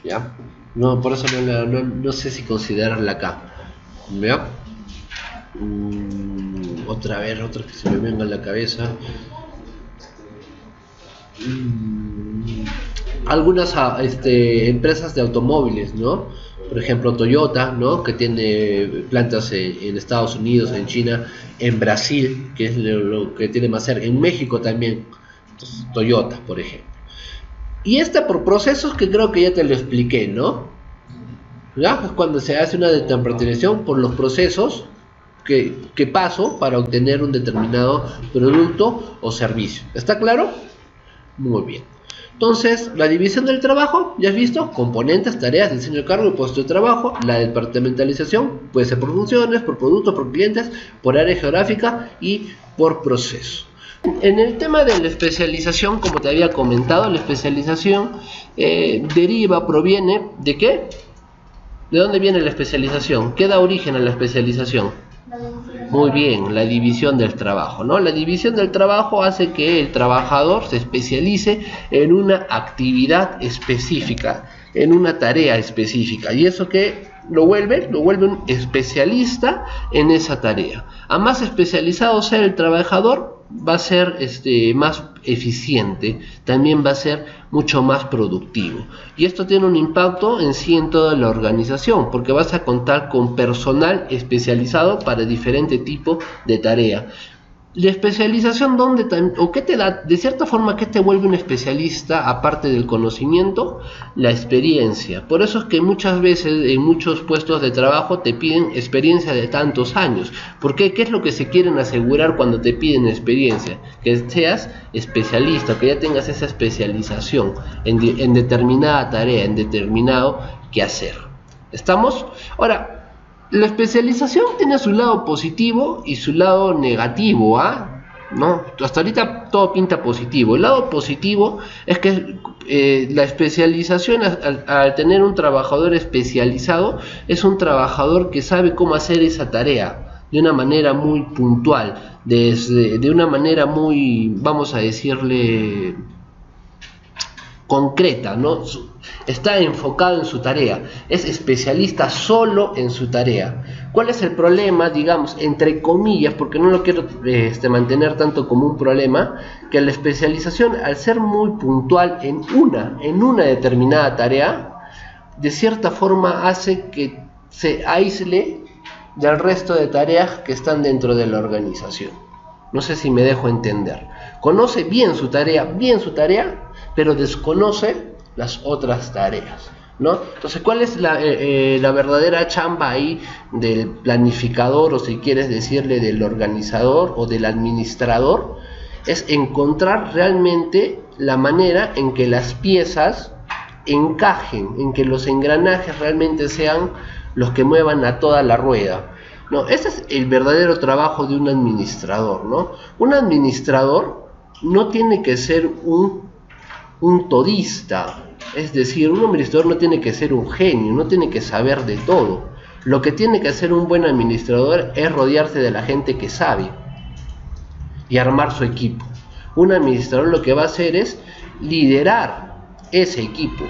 ya. No, por eso no sé si considerarla acá, ya. Otra que se me venga a la cabeza. Algunas empresas de automóviles, ¿no? Por ejemplo, Toyota, ¿no? Que tiene plantas en Estados Unidos, en China, en Brasil, que es lo que tiene más cerca, en México también. Entonces, Toyota, por ejemplo. Y por procesos que creo que ya te lo expliqué, ¿no? ¿Ya? Es cuando se hace una determinación por los procesos que paso para obtener un determinado producto o servicio. ¿Está claro? Muy bien. Entonces, la división del trabajo, ya has visto, componentes, tareas, diseño de cargo y puesto de trabajo. La departamentalización puede ser por funciones, por productos, por clientes, por área geográfica y por proceso. En el tema de la especialización, como te había comentado, la especialización proviene ¿de qué? ¿De dónde viene la especialización? ¿Qué da origen a la especialización? Muy bien, la división del trabajo, ¿no? La división del trabajo hace que el trabajador se especialice en una actividad específica, en una tarea específica, y eso que lo vuelve un especialista en esa tarea. A más especializado sea el trabajador, va a ser más eficiente, también va a ser mucho más productivo, y esto tiene un impacto en sí en toda la organización, porque vas a contar con personal especializado para diferente tipo de tarea. La especialización, ¿qué te da? De cierta forma, ¿qué te vuelve un especialista aparte del conocimiento? La experiencia. Por eso es que muchas veces en muchos puestos de trabajo te piden experiencia de tantos años. ¿Por qué? ¿Qué es lo que se quieren asegurar cuando te piden experiencia? Que seas especialista, que ya tengas esa especialización en determinada tarea, en determinado quehacer. ¿Estamos? Ahora, la especialización tiene su lado positivo y su lado negativo, ¿no? Hasta ahorita todo pinta positivo. El lado positivo es que la especialización, al tener un trabajador especializado, es un trabajador que sabe cómo hacer esa tarea de una manera muy puntual, de una manera muy, vamos a decirle, concreta, ¿no? Está enfocado en su tarea, es especialista solo en su tarea. ¿Cuál es el problema, digamos, entre comillas, porque no lo quiero mantener tanto como un problema? Que la especialización, al ser muy puntual en una determinada tarea, de cierta forma hace que se aísle del resto de tareas que están dentro de la organización. No sé si me dejo entender. Conoce bien su tarea, pero desconoce las otras tareas, ¿no? Entonces, ¿cuál es la verdadera chamba ahí del planificador, o si quieres decirle del organizador o del administrador? Es encontrar realmente la manera en que las piezas encajen, en que los engranajes realmente sean los que muevan a toda la rueda, ¿no? Ese es el verdadero trabajo de un administrador, ¿no? Un administrador no tiene que ser un todista, es decir, un administrador no tiene que ser un genio, no tiene que saber de todo. Lo que tiene que hacer un buen administrador es rodearse de la gente que sabe y armar su equipo. Un administrador lo que va a hacer es liderar ese equipo.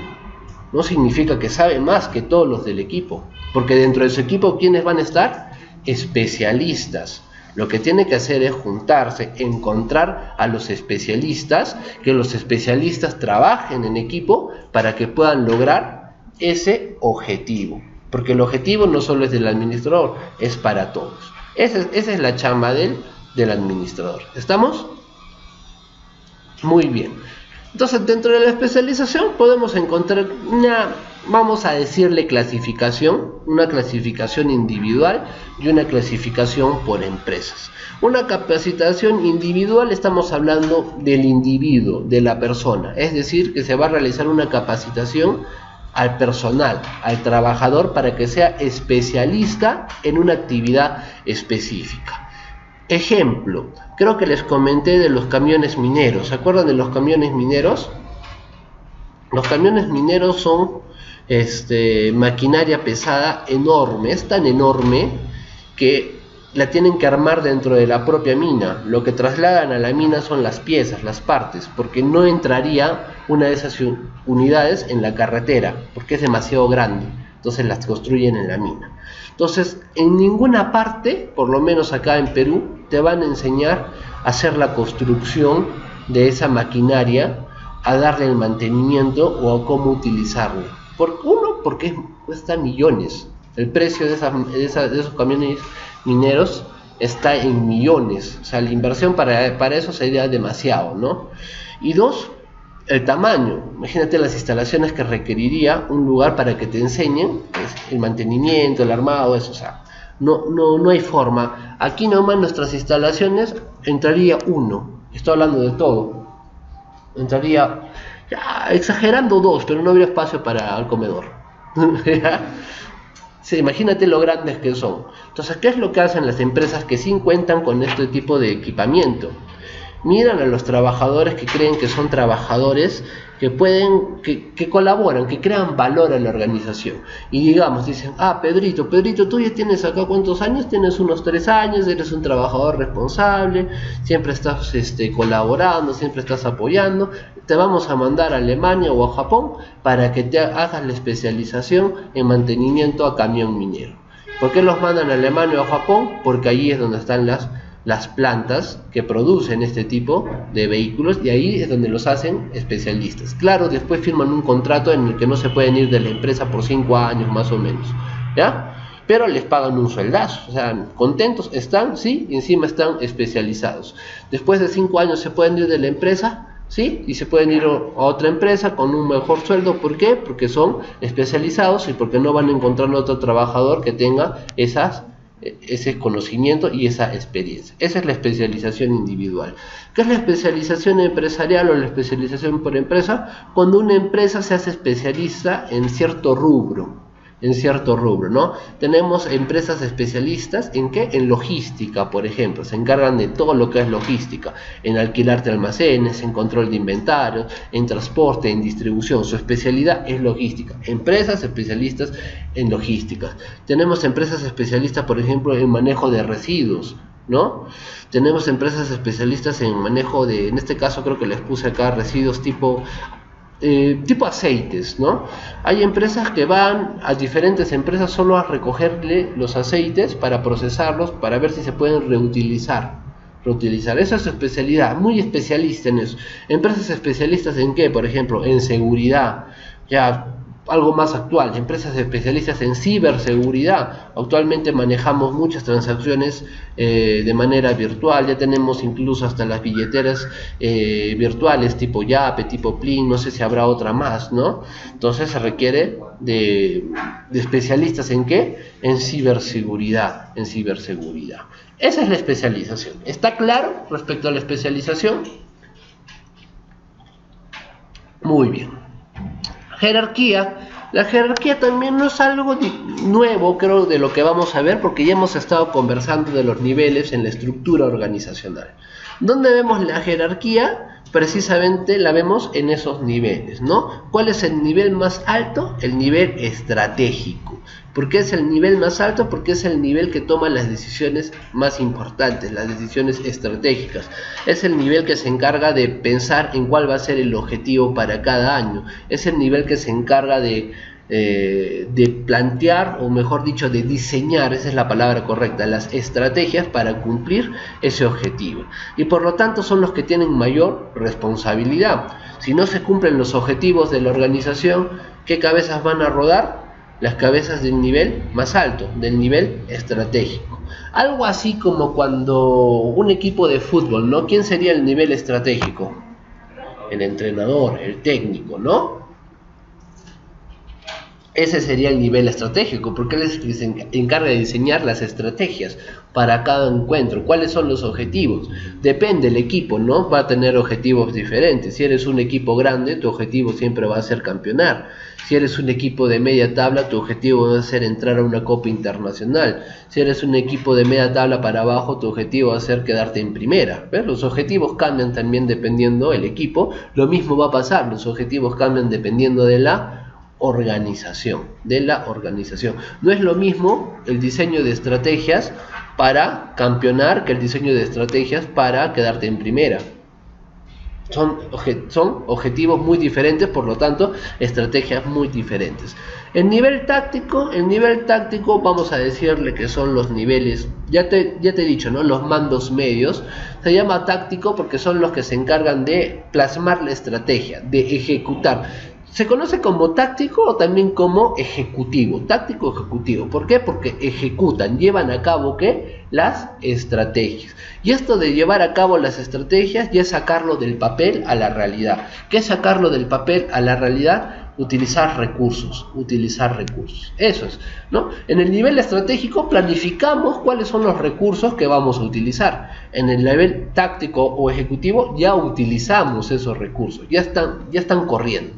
No significa que sabe más que todos los del equipo, porque dentro de su equipo, ¿quiénes van a estar? Especialistas. Lo que tiene que hacer es juntarse, encontrar a los especialistas, que los especialistas trabajen en equipo para que puedan lograr ese objetivo. Porque el objetivo no solo es del administrador, es para todos. Esa es la chamba del administrador. ¿Estamos? Muy bien. Entonces, dentro de la especialización podemos encontrar vamos a decirle clasificación, una clasificación individual y una clasificación por empresas. Una capacitación individual, estamos hablando del individuo, de la persona, es decir, que se va a realizar una capacitación al personal, al trabajador, para que sea especialista en una actividad específica. Ejemplo, creo que les comenté de los camiones mineros. ¿Se acuerdan de los camiones mineros? Los camiones mineros son maquinaria pesada enorme, es tan enorme que la tienen que armar dentro de la propia mina. Lo que trasladan a la mina son las piezas, las partes, porque no entraría una de esas unidades en la carretera, porque es demasiado grande, entonces las construyen en la mina. Entonces, en ninguna parte, por lo menos acá en Perú, te van a enseñar a hacer la construcción de esa maquinaria, a darle el mantenimiento o a cómo utilizarlo. Porque cuesta millones. El precio de esos camiones mineros está en millones. O sea, la inversión para eso sería demasiado, ¿no? Y dos, el tamaño. Imagínate las instalaciones que requeriría un lugar para que te enseñen el mantenimiento, el armado, eso. O sea, no hay forma. Aquí nomás nuestras instalaciones entraría uno. Estoy hablando de todo. Entraría, ya, exagerando dos, pero no habría espacio para el comedor. Sí, imagínate lo grandes que son. Entonces, ¿qué es lo que hacen las empresas que sí cuentan con este tipo de equipamiento? Miran a los trabajadores que creen que son trabajadores que colaboran, que crean valor a la organización. Y digamos, dicen, Pedrito, tú ya tienes acá ¿cuántos años? Tienes unos 3 años, eres un trabajador responsable, siempre estás colaborando, siempre estás apoyando, te vamos a mandar a Alemania o a Japón para que te hagas la especialización en mantenimiento a camión minero. ¿Por qué los mandan a Alemania o a Japón? Porque allí es donde están las plantas que producen este tipo de vehículos, y ahí es donde los hacen especialistas. Claro, después firman un contrato en el que no se pueden ir de la empresa por 5 años más o menos, ¿ya? Pero les pagan un sueldazo, o sea, contentos están, sí, y encima están especializados. Después de 5 años se pueden ir de la empresa, ¿sí? Y se pueden ir a otra empresa con un mejor sueldo. ¿Por qué? Porque son especializados y porque no van a encontrar otro trabajador que tenga ese conocimiento y esa experiencia. Esa es la especialización individual. ¿Qué es la especialización empresarial o la especialización por empresa? Cuando una empresa se hace especialista en cierto rubro, ¿no? Tenemos empresas especialistas ¿en qué? En logística, por ejemplo, se encargan de todo lo que es logística, en alquilarte almacenes, en control de inventarios, en transporte, en distribución. Su especialidad es logística. Empresas especialistas en logística. Tenemos empresas especialistas, por ejemplo, en manejo de residuos, ¿no? Tenemos empresas especialistas en manejo de, en este caso creo que les puse acá, residuos tipo aceites, ¿no? Hay empresas que van a diferentes empresas solo a recogerle los aceites para procesarlos, para ver si se pueden reutilizar. Esa es su especialidad, muy especialista en eso. Empresas especialistas en qué, por ejemplo, en seguridad, ya algo más actual, empresas especialistas en ciberseguridad. Actualmente manejamos muchas transacciones de manera virtual, ya tenemos incluso hasta las billeteras virtuales tipo Yape, tipo Plin, no sé si habrá otra más, ¿no? Entonces se requiere de especialistas en ¿qué? En ciberseguridad, Esa es la especialización. ¿Está claro respecto a la especialización? Muy bien. Jerarquía. La jerarquía también no es algo nuevo, creo, de lo que vamos a ver, porque ya hemos estado conversando de los niveles en la estructura organizacional. ¿Dónde vemos la jerarquía? Precisamente la vemos en esos niveles, ¿no? ¿Cuál es el nivel más alto? El nivel estratégico. ¿Por qué es el nivel más alto? Porque es el nivel que toma las decisiones más importantes, las decisiones estratégicas. Es el nivel que se encarga de pensar en cuál va a ser el objetivo para cada año. Es el nivel que se encarga de plantear, o mejor dicho, de diseñar, esa es la palabra correcta, las estrategias para cumplir ese objetivo. Y por lo tanto son los que tienen mayor responsabilidad. Si no se cumplen los objetivos de la organización, ¿qué cabezas van a rodar? Las cabezas del nivel más alto, del nivel estratégico. Algo así como cuando un equipo de fútbol, ¿no? ¿Quién sería el nivel estratégico? El entrenador, el técnico, ¿no? Ese sería el nivel estratégico, porque él es el que se encarga de diseñar las estrategias para cada encuentro. ¿Cuáles son los objetivos? Depende del equipo, ¿no? Va a tener objetivos diferentes. Si eres un equipo grande, tu objetivo siempre va a ser campeonar. Si eres un equipo de media tabla, tu objetivo va a ser entrar a una copa internacional. Si eres un equipo de media tabla para abajo, tu objetivo va a ser quedarte en primera. ¿Ves? Los objetivos cambian también dependiendo del equipo. Lo mismo va a pasar, los objetivos cambian dependiendo de la organización. No es lo mismo el diseño de estrategias para campeonar que el diseño de estrategias para quedarte en primera. Son objetivos muy diferentes, por lo tanto, estrategias muy diferentes. El nivel táctico vamos a decirle que son los niveles, ya te he dicho, ¿no? Los mandos medios. Se llama táctico porque son los que se encargan de plasmar la estrategia, de ejecutar. Se conoce como táctico o también como ejecutivo. Táctico ejecutivo. ¿Por qué? Porque ejecutan, llevan a cabo ¿qué? Las estrategias. Y esto de llevar a cabo las estrategias ya es sacarlo del papel a la realidad. ¿Qué es sacarlo del papel a la realidad? Utilizar recursos. Eso es, ¿no? En el nivel estratégico planificamos cuáles son los recursos que vamos a utilizar. En el nivel táctico o ejecutivo ya utilizamos esos recursos. Ya están corriendo.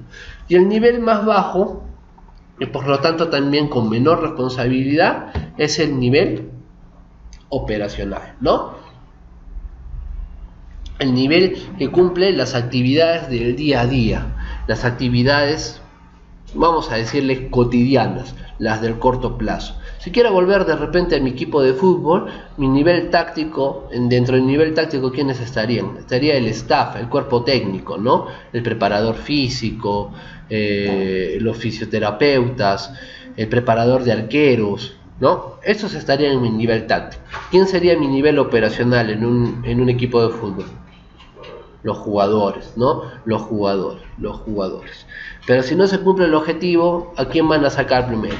Y el nivel más bajo, y por lo tanto también con menor responsabilidad, es el nivel operacional, ¿no? El nivel que cumple las actividades del día a día, las actividades, vamos a decirles, cotidianas, las del corto plazo. Si quiero volver de repente a mi equipo de fútbol, mi nivel táctico, dentro del nivel táctico, ¿quiénes estarían? Estaría el staff, el cuerpo técnico, ¿no? El preparador físico, los fisioterapeutas, el preparador de arqueros, ¿no? Esos estarían en mi nivel táctico. ¿Quién sería mi nivel operacional en un equipo de fútbol? Los jugadores, ¿no? Los jugadores. Pero si no se cumple el objetivo, ¿a quién van a sacar primero?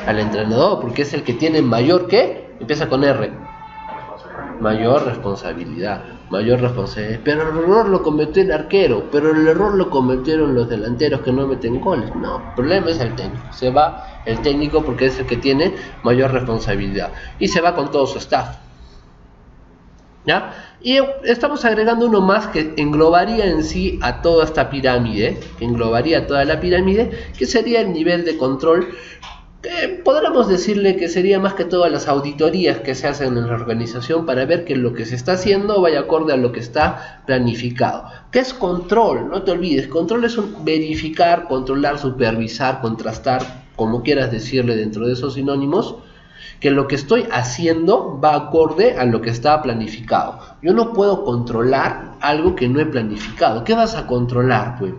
Al entrenador, porque es el que tiene mayor, ¿qué? Empieza con R. Mayor responsabilidad. Pero el error lo cometió el arquero, pero el error lo cometieron los delanteros que no meten goles. No, el problema es el técnico. Se va el técnico porque es el que tiene mayor responsabilidad. Y se va con todo su staff. ¿Ya? Y estamos agregando uno más que englobaría en sí a toda esta pirámide, que sería el nivel de control. Podríamos decirle que sería más que todas las auditorías que se hacen en la organización para ver que lo que se está haciendo vaya acorde a lo que está planificado. ¿Qué es control? No te olvides, control es verificar, controlar, supervisar, contrastar, como quieras decirle dentro de esos sinónimos, que lo que estoy haciendo va acorde a lo que está planificado. Yo no puedo controlar algo que no he planificado. ¿Qué vas a controlar, pues?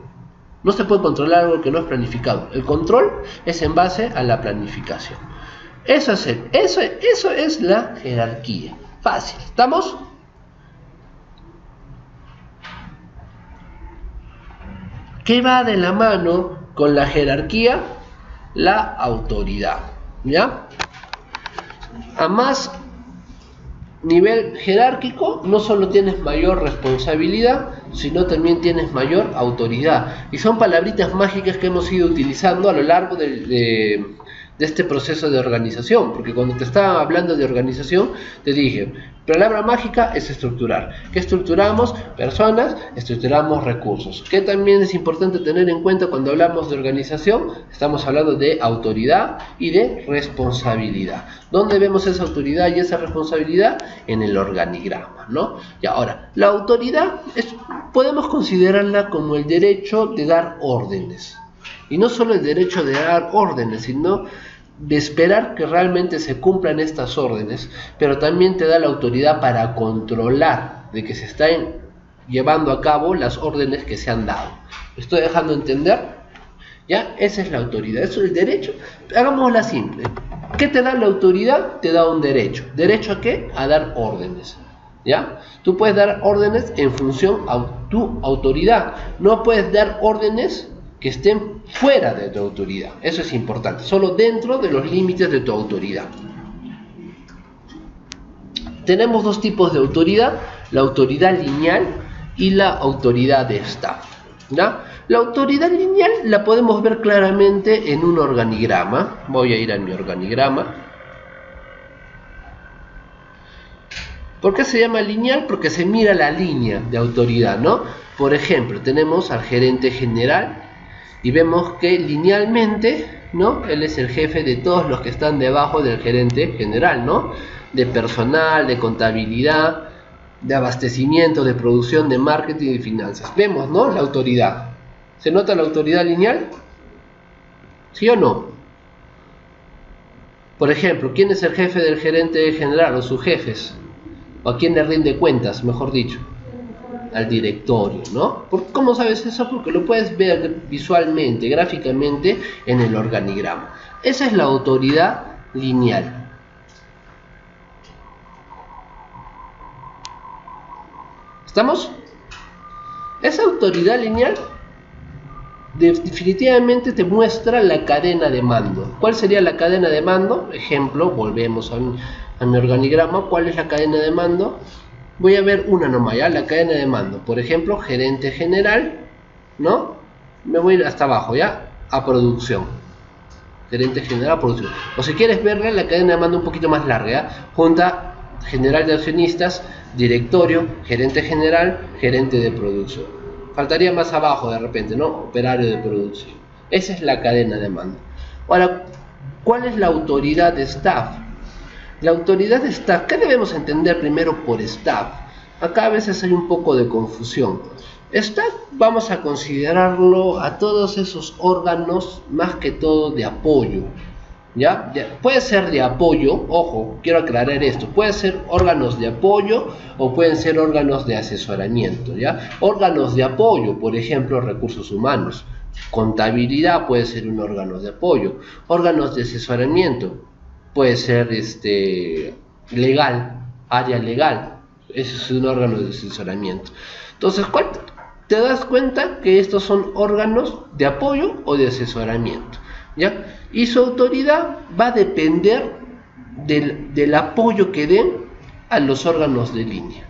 No se puede controlar algo que no es planificado. El control es en base a la planificación. Eso es la jerarquía. Fácil. ¿Estamos? ¿Qué va de la mano con la jerarquía? La autoridad. ¿Ya? A más nivel jerárquico, no solo tienes mayor responsabilidad, sino también tienes mayor autoridad. Y son palabritas mágicas que hemos ido utilizando a lo largo de este proceso de organización. Porque cuando te estaba hablando de organización, te dije, palabra mágica es estructurar. ¿Qué estructuramos? Personas, estructuramos recursos. ¿Qué también es importante tener en cuenta cuando hablamos de organización? Estamos hablando de autoridad y de responsabilidad. ¿Dónde vemos esa autoridad y esa responsabilidad? En el organigrama, ¿no? Y ahora, la autoridad podemos considerarla como el derecho de dar órdenes. Y no solo el derecho de dar órdenes, sino de esperar que realmente se cumplan estas órdenes, pero también te da la autoridad para controlar de que se estén llevando a cabo las órdenes que se han dado. ¿Me estoy dejando entender? ¿Ya? Esa es la autoridad. Eso es el derecho. Hagámosla simple. ¿Qué te da la autoridad? Te da un derecho. ¿Derecho a qué? A dar órdenes. ¿Ya? Tú puedes dar órdenes en función a tu autoridad. No puedes dar órdenes que estén fuera de tu autoridad. Eso es importante. Solo dentro de los límites de tu autoridad. Tenemos dos tipos de autoridad. La autoridad lineal y la autoridad de staff. ¿Ya? La autoridad lineal la podemos ver claramente en un organigrama. Voy a ir a mi organigrama. ¿Por qué se llama lineal? Porque se mira la línea de autoridad, ¿no? Por ejemplo, tenemos al gerente general y vemos que linealmente, ¿no? Él es el jefe de todos los que están debajo del gerente general, ¿no? De personal, de contabilidad, de abastecimiento, de producción, de marketing y finanzas. Vemos, ¿no? La autoridad. ¿Se nota la autoridad lineal? ¿Sí o no? Por ejemplo, ¿quién es el jefe del gerente general o sus jefes? ¿O a quién le rinde cuentas, mejor dicho? Al directorio, ¿no? ¿Cómo sabes eso? Porque lo puedes ver visualmente, gráficamente en el organigrama. Esa es la autoridad lineal. ¿Estamos? Esa autoridad lineal definitivamente te muestra la cadena de mando. ¿Cuál sería la cadena de mando? Ejemplo, volvemos a mi organigrama. ¿Cuál es la cadena de mando? Voy a ver una nomás, ¿ya? La cadena de mando. Por ejemplo, gerente general, ¿no? Me voy a ir hasta abajo, ¿ya? A producción. Gerente general a producción. O si quieres verla, la cadena de mando un poquito más larga, ¿ya? Junta general de accionistas, directorio, gerente general, gerente de producción. Faltaría más abajo de repente, ¿no? Operario de producción. Esa es la cadena de mando. Ahora, ¿cuál es la autoridad de staff? La autoridad de staff, ¿qué debemos entender primero por staff? Acá a veces hay un poco de confusión. Staff vamos a considerarlo a todos esos órganos, más que todo de apoyo. ¿Ya? Puede ser de apoyo, ojo, quiero aclarar esto, puede ser órganos de apoyo o pueden ser órganos de asesoramiento, ¿ya? Órganos de apoyo, por ejemplo, recursos humanos, contabilidad puede ser un órgano de apoyo, órganos de asesoramiento, puede ser legal, área legal, ese es un órgano de asesoramiento. Entonces, te das cuenta que estos son órganos de apoyo o de asesoramiento, ¿ya? Y su autoridad va a depender del apoyo que den a los órganos de línea,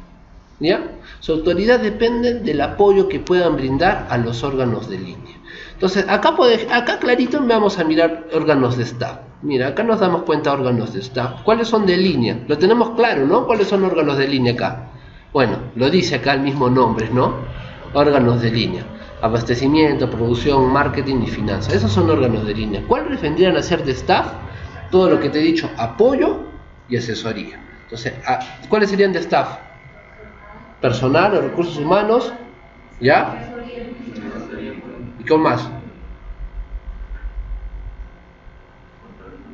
¿ya? Su autoridad depende del apoyo que puedan brindar a los órganos de línea. Entonces, acá clarito vamos a mirar órganos de staff. Mira, acá nos damos cuenta de órganos de staff. ¿Cuáles son de línea? Lo tenemos claro, ¿no? ¿Cuáles son órganos de línea acá? Bueno, lo dice acá el mismo nombre, ¿no? Órganos de línea. Abastecimiento, producción, marketing y finanzas. Esos son órganos de línea. ¿Cuáles vendrían a ser de staff? Todo lo que te he dicho, apoyo y asesoría. Entonces, ¿cuáles serían de staff? Personal o recursos humanos, ¿ya? ¿Y qué más?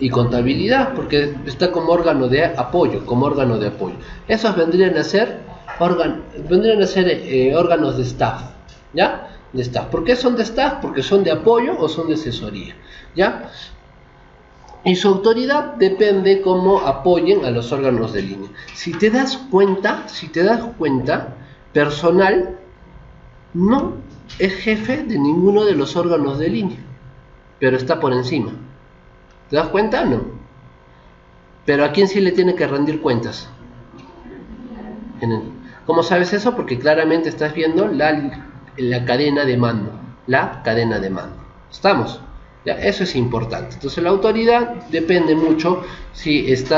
Y contabilidad, porque está como órgano de apoyo, Esos vendrían a ser órganos de staff, ¿ya? De staff. ¿Por qué son de staff? Porque son de apoyo o son de asesoría, ¿ya? Y su autoridad depende cómo apoyen a los órganos de línea. Si te das cuenta, personal no es jefe de ninguno de los órganos de línea, pero está por encima. ¿Te das cuenta? No. Pero ¿a quién sí le tiene que rendir cuentas? ¿Cómo sabes eso? Porque claramente estás viendo la cadena de mando. ¿Estamos? ¿Ya? Eso es importante. Entonces la autoridad depende mucho si es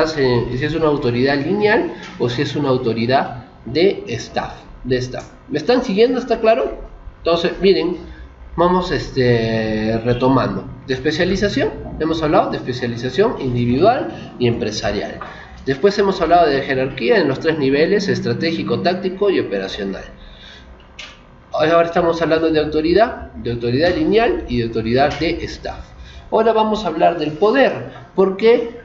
una autoridad lineal o si es una autoridad de staff. ¿Me están siguiendo? ¿Está claro? Entonces, miren, vamos retomando. De especialización, hemos hablado de especialización individual y empresarial. Después hemos hablado de jerarquía en los 3 niveles: estratégico, táctico y operacional. Ahora estamos hablando de autoridad lineal y de autoridad de staff. Ahora vamos a hablar del poder, porque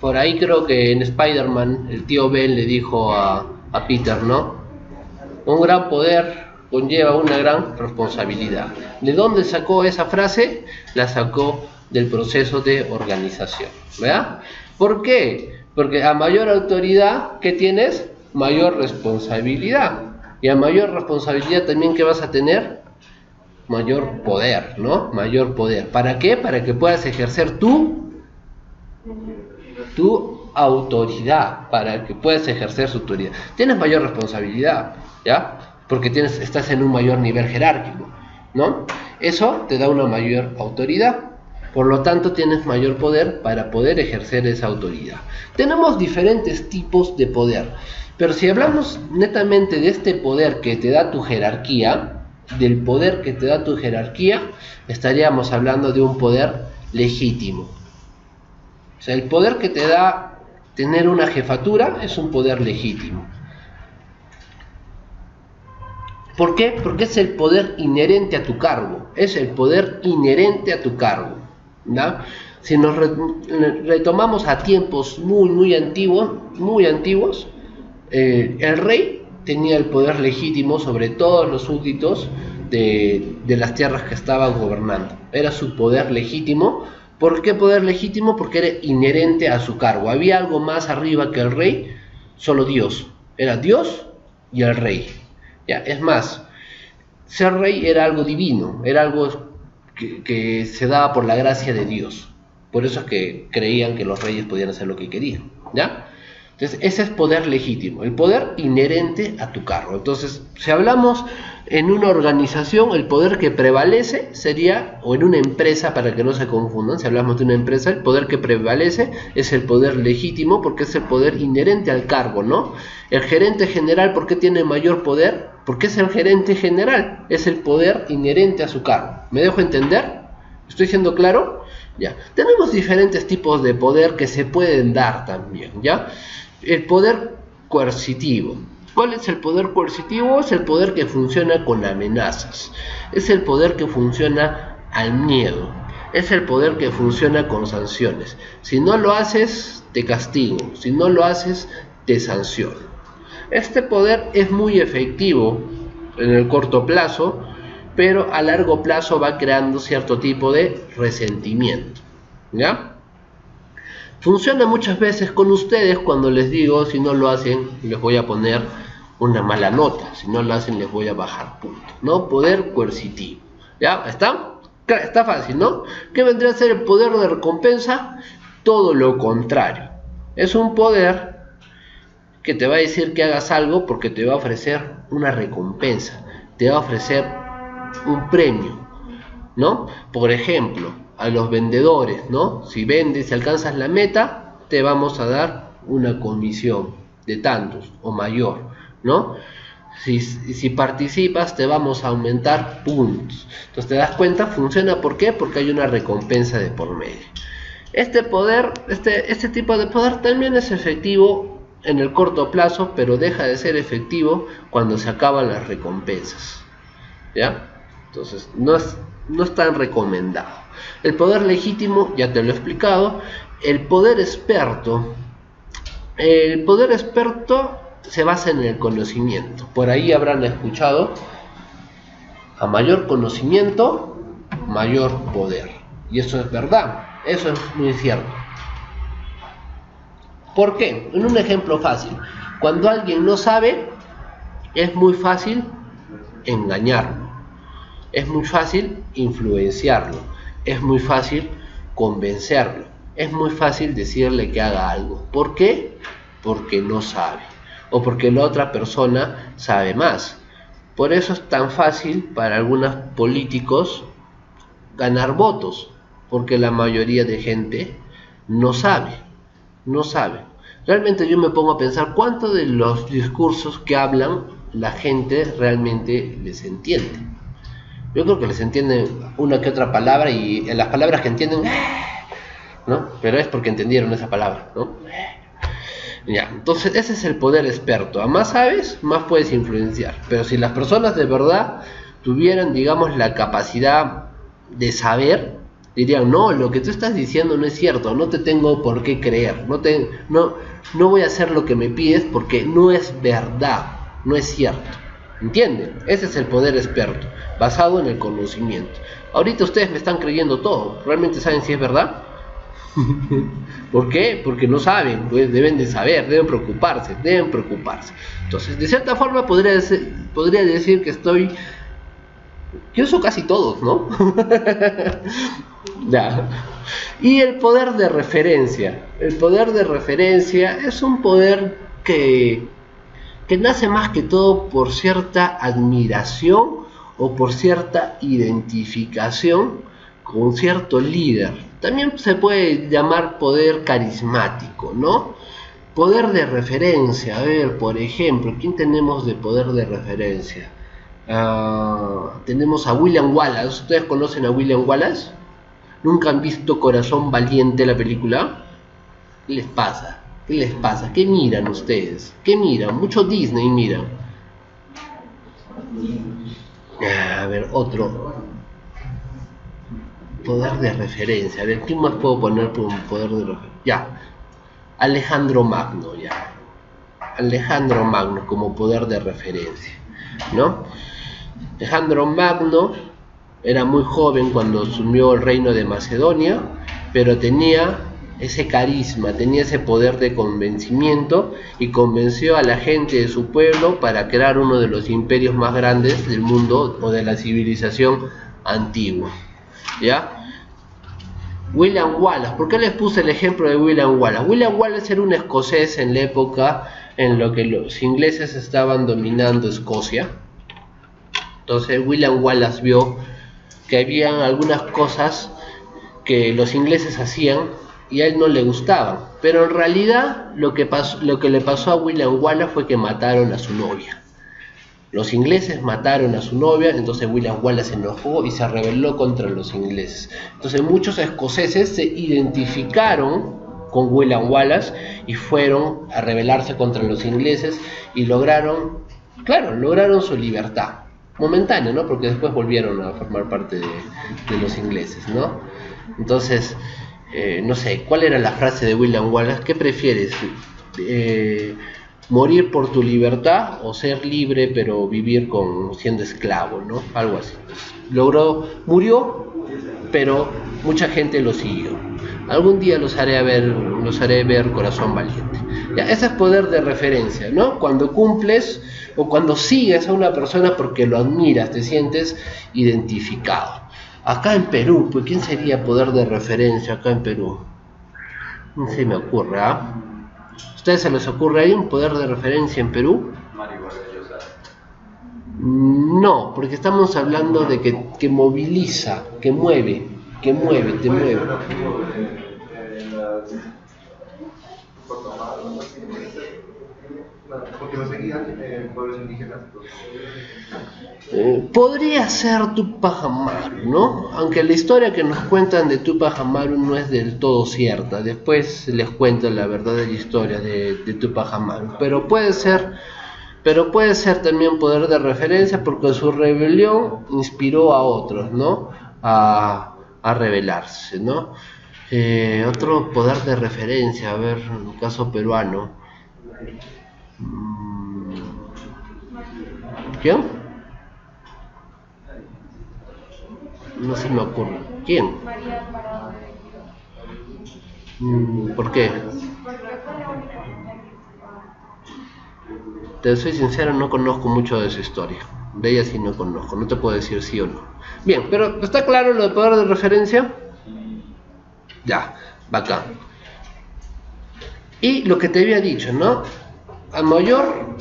por ahí creo que en Spider-Man el tío Ben le dijo a Peter, ¿no? Un gran poder conlleva una gran responsabilidad. ¿De dónde sacó esa frase? La sacó del proceso de organización, ¿verdad? ¿Por qué? Porque a mayor autoridad que tienes, mayor responsabilidad. Y a mayor responsabilidad también, ¿qué vas a tener? Mayor poder, ¿no? Mayor poder. ¿Para qué? Para que puedas ejercer tu autoridad. Para que puedas ejercer su autoridad. Tienes mayor responsabilidad, ¿ya? porque estás en un mayor nivel jerárquico, ¿no? Eso te da una mayor autoridad. Por lo tanto, tienes mayor poder para poder ejercer esa autoridad. Tenemos diferentes tipos de poder, pero si hablamos netamente de este poder que te da tu jerarquía, del poder que te da tu jerarquía, estaríamos hablando de un poder legítimo. O sea, el poder que te da tener una jefatura es un poder legítimo. ¿Por qué? Porque es el poder inherente a tu cargo. Es el poder inherente a tu cargo, ¿no? Si nos retomamos a tiempos muy antiguos, el rey tenía el poder legítimo sobre todos los súbditos de las tierras que estaban gobernando. Era su poder legítimo. ¿Por qué poder legítimo? Porque era inherente a su cargo. Había algo más arriba que el rey, solo Dios. Era Dios y el rey. Ya, es más, ser rey era algo divino, era algo que se daba por la gracia de Dios. Por eso es que creían que los reyes podían hacer lo que querían, ¿ya? Entonces, ese es poder legítimo, el poder inherente a tu cargo. Entonces, si hablamos en una organización, el poder que prevalece sería, o en una empresa, para que no se confundan, si hablamos de una empresa, el poder que prevalece es el poder legítimo, porque es el poder inherente al cargo, ¿no? El gerente general, ¿por qué tiene mayor poder? Porque es el gerente general, es el poder inherente a su cargo. ¿Me dejo entender? ¿Estoy siendo claro? Ya. Tenemos diferentes tipos de poder que se pueden dar también, ¿ya? El poder coercitivo. ¿Cuál es el poder coercitivo? Es el poder que funciona con amenazas. Es el poder que funciona al miedo. Es el poder que funciona con sanciones. Si no lo haces, te castigo. Si no lo haces, te sanciono. Este poder es muy efectivo en el corto plazo, pero a largo plazo va creando cierto tipo de resentimiento, ¿ya? Funciona muchas veces con ustedes cuando les digo, si no lo hacen, les voy a poner una mala nota, si no lo hacen, les voy a bajar puntos, ¿no? Poder coercitivo, ¿ya? Está fácil, ¿no? ¿Qué vendría a ser el poder de recompensa? Todo lo contrario. Es un poder que te va a decir que hagas algo porque te va a ofrecer una recompensa, te va a ofrecer un premio, ¿no? Por ejemplo, a los vendedores, ¿no? Si vendes y alcanzas la meta, te vamos a dar una comisión de tantos o mayor, ¿no? Si participas, te vamos a aumentar puntos. Entonces, ¿te das cuenta? Funciona, ¿por qué? Porque hay una recompensa de por medio. Este poder, este tipo de poder también es efectivo en el corto plazo, pero deja de ser efectivo cuando se acaban las recompensas, ¿ya? Entonces, no es tan recomendado. El poder legítimo, ya te lo he explicado. El poder experto se basa en el conocimiento. Por ahí habrán escuchado: a mayor conocimiento, mayor poder. Y eso es verdad, eso es muy cierto. ¿Por qué? En un ejemplo fácil. Cuando alguien no sabe, es muy fácil engañarlo. Es muy fácil influenciarlo. Es muy fácil convencerlo. Es muy fácil decirle que haga algo. ¿Por qué? Porque no sabe. O porque la otra persona sabe más. Por eso es tan fácil para algunos políticos ganar votos. Porque la mayoría de gente no sabe. No sabe. Realmente yo me pongo a pensar cuánto de los discursos que hablan la gente realmente les entiende. Yo creo que les entiende una que otra palabra, y en las palabras que entienden, ¿no? Pero es porque entendieron esa palabra, ¿no? Ya, entonces ese es el poder experto. A más sabes, más puedes influenciar. Pero si las personas de verdad tuvieran, digamos, la capacidad de saber, dirían: no, lo que tú estás diciendo no es cierto, no te tengo por qué creer, no voy a hacer lo que me pides porque no es verdad, no es cierto. ¿Entienden? Ese es el poder experto, basado en el conocimiento. Ahorita ustedes me están creyendo todo. ¿Realmente saben si es verdad? ¿Por qué? Porque no saben, pues deben de saber, deben preocuparse. Entonces, de cierta forma podría decir que uso casi todos, ¿no? Ya. Y el poder de referencia. El poder de referencia es un poder que que nace más que todo por cierta admiración o por cierta identificación con cierto líder. También se puede llamar poder carismático, ¿no? Poder de referencia. A ver, por ejemplo, ¿quién tenemos de poder de referencia? Tenemos a William Wallace. ¿Ustedes conocen a William Wallace? ¿Nunca han visto Corazón Valiente, la película? ¿Qué les pasa? ¿Qué les pasa? ¿Qué miran ustedes? ¿Qué miran? Mucho Disney miran. A ver, otro poder de referencia. A ver, ¿quién más puedo poner por un poder de referencia? Ya, Alejandro Magno, ya. Alejandro Magno como poder de referencia, ¿no? Alejandro Magno era muy joven cuando asumió el reino de Macedonia, pero tenía ese carisma, tenía ese poder de convencimiento y convenció a la gente de su pueblo para crear uno de los imperios más grandes del mundo o de la civilización antigua. ¿Ya? William Wallace, ¿por qué les puse el ejemplo de William Wallace? William Wallace era un escocés en la época en la que los ingleses estaban dominando Escocia. Entonces William Wallace vio que habían algunas cosas que los ingleses hacían y a él no le gustaban, pero en realidad lo que le pasó a William Wallace fue que mataron a su novia. Los ingleses mataron a su novia, entonces William Wallace se enojó y se rebeló contra los ingleses. Entonces muchos escoceses se identificaron con William Wallace y fueron a rebelarse contra los ingleses y lograron su libertad. Momentánea, ¿no? Porque después volvieron a formar parte de los ingleses, ¿no? Entonces, no sé, ¿cuál era la frase de William Wallace? ¿Qué prefieres? ¿Morir por tu libertad o ser libre pero vivir siendo esclavo, ¿no? Algo así. Murió, pero mucha gente lo siguió. Algún día los haré ver Corazón Valiente. Ya, ese es poder de referencia, ¿no? Cuando cumples o cuando sigues a una persona porque lo admiras, te sientes identificado. Acá en Perú, pues ¿quién sería poder de referencia acá en Perú? No se me ocurre, ¿ah? ¿Ustedes se les ocurre ahí un poder de referencia en Perú? No, porque estamos hablando de que moviliza, que mueve, te mueve. Porque lo seguían pueblos indígenas. Podría ser Tupac Amaru, ¿no? Aunque la historia que nos cuentan de Tupac Amaru no es del todo cierta. Después les cuento la verdadera historia de Tupac Amaru. Pero puede ser también poder de referencia porque su rebelión inspiró a otros, ¿no? A rebelarse, ¿no? Otro poder de referencia, a ver, en el caso peruano. ¿Quién? No se me ocurre. ¿Quién? ¿Por qué? Te soy sincero, no conozco mucho de su historia. De ella sí no conozco, no te puedo decir sí o no. Bien, pero ¿está claro lo de poder de referencia? Ya, bacán. Y lo que te había dicho, ¿no? A mayor